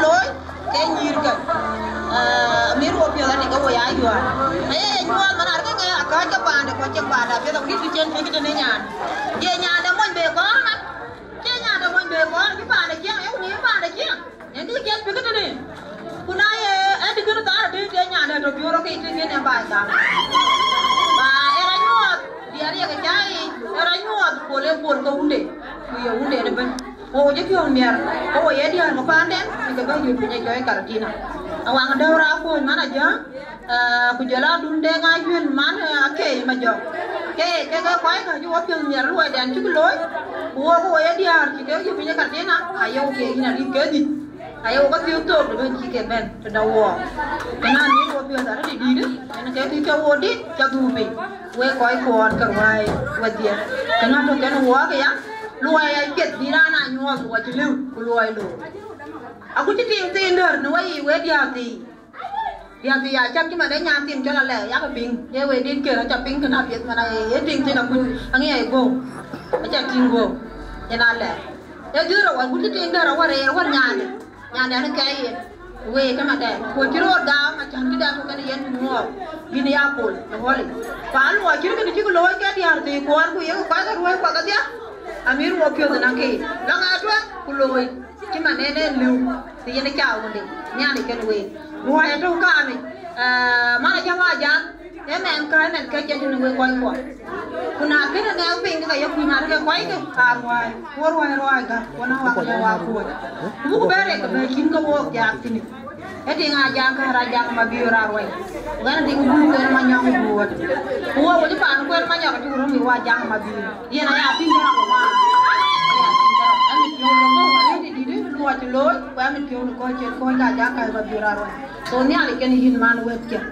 lỡ những video hấp dẫn. jual. Jual mana ada kan agak cepat ada kocek pada. Kita begitu jen kita nyanyi. Dia nyanyi ada mau bekor, dia nyanyi ada mau bekor. Kita ada kian, ni ada kian. Yang kita kian begitu ni. Kunai ada kena tahu dia nyanyi ada bioro ke itu dia nampak tak. Era nyuat dia kecai. Era nyuat boleh pun kau unde. Kuya unde ni ben. Oh jadi orang biar. Oh ya dia ngepanden. Kita bagi punya joy karantina. Awang ada orang pun mana aja. Kujala dunde ngayun mana ake majo. Ke kau kan juga film biar luar dan juga luar. Oh ya dia. Kita juga punya karantina. Ayo ke ini nanti kedi. Ayo kat YouTube dengan cikgu ben, terdawa. Kenapa ni kau biasa ada di diri? Karena kita tidak wodi, jago me. We koi kuat kerwai wajib. Kenapa tu kena wah ke yang luai ayat di mana nyuak wajib luai lu. Aku cakap tinder, nuai we dia ti. Dia ti ajak cuma dia nyantim jalan le, ya keping. Dia we di kira ajak ping kena biat mana ye ting ting aku angi ay go. Ajak ting go, jangan le. Dia juru aku cakap tinder awak nyanyi. Yang ada kaya, we kama deh. Kau kira dah macam kita tu kan yang muak, gini apol, boleh. Kalau awak kira kan cikgu loy kan dia arti kuar ku yang kau kan loy kau kan dia, amir wakil tu nak ke, lang ada ku loy, cuma nene lu, dia ni kau ni, nyari kan we, loy itu kami, mana jamaah jam, men kerja tu we kau. Kuna kena dengan ping kita yang punya ada kau itu, kawan, kuar kan, kuna wakil wakil. Buku beri kebajikan kau buat jak sini. Jadi ngajak ke raja mabiura roy. Karena di buku kau namanya buat. Buat wajib pan kau namanya kau cuma miwajang mabiura. Dia naya api jangan apa. Kami jual kau hari di diri luar celur. Kami jual kau ngajak ke mabiura roy. So ni alikan hin man wet kia.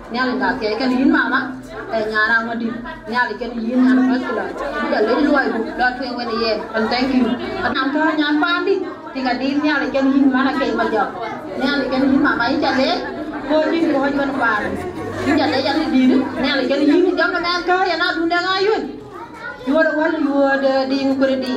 Ni alikan kia ikan hin mama. Nyara mudi. Ni alikan hin nyara masuklah. Dia lagi luar ibu. Dah tu yang mana ye. And thank you. Kenapa nyara pandi? Tiga di ni alikan hin mana ke macam. Ni alikan hin mama ini jadi. Kau jadi kau jual pan. Ini jadi di diri. Ni alikan hin jam nak kau yang nak dunia ngayun. Jual di ngukur di.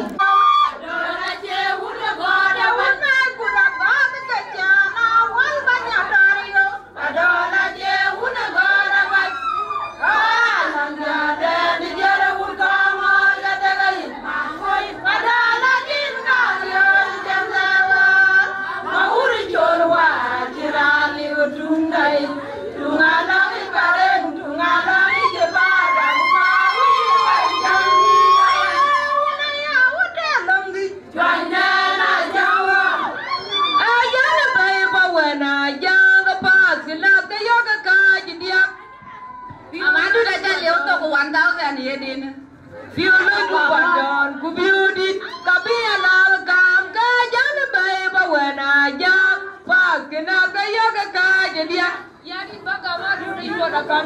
Jadi baga madu ni buat apa?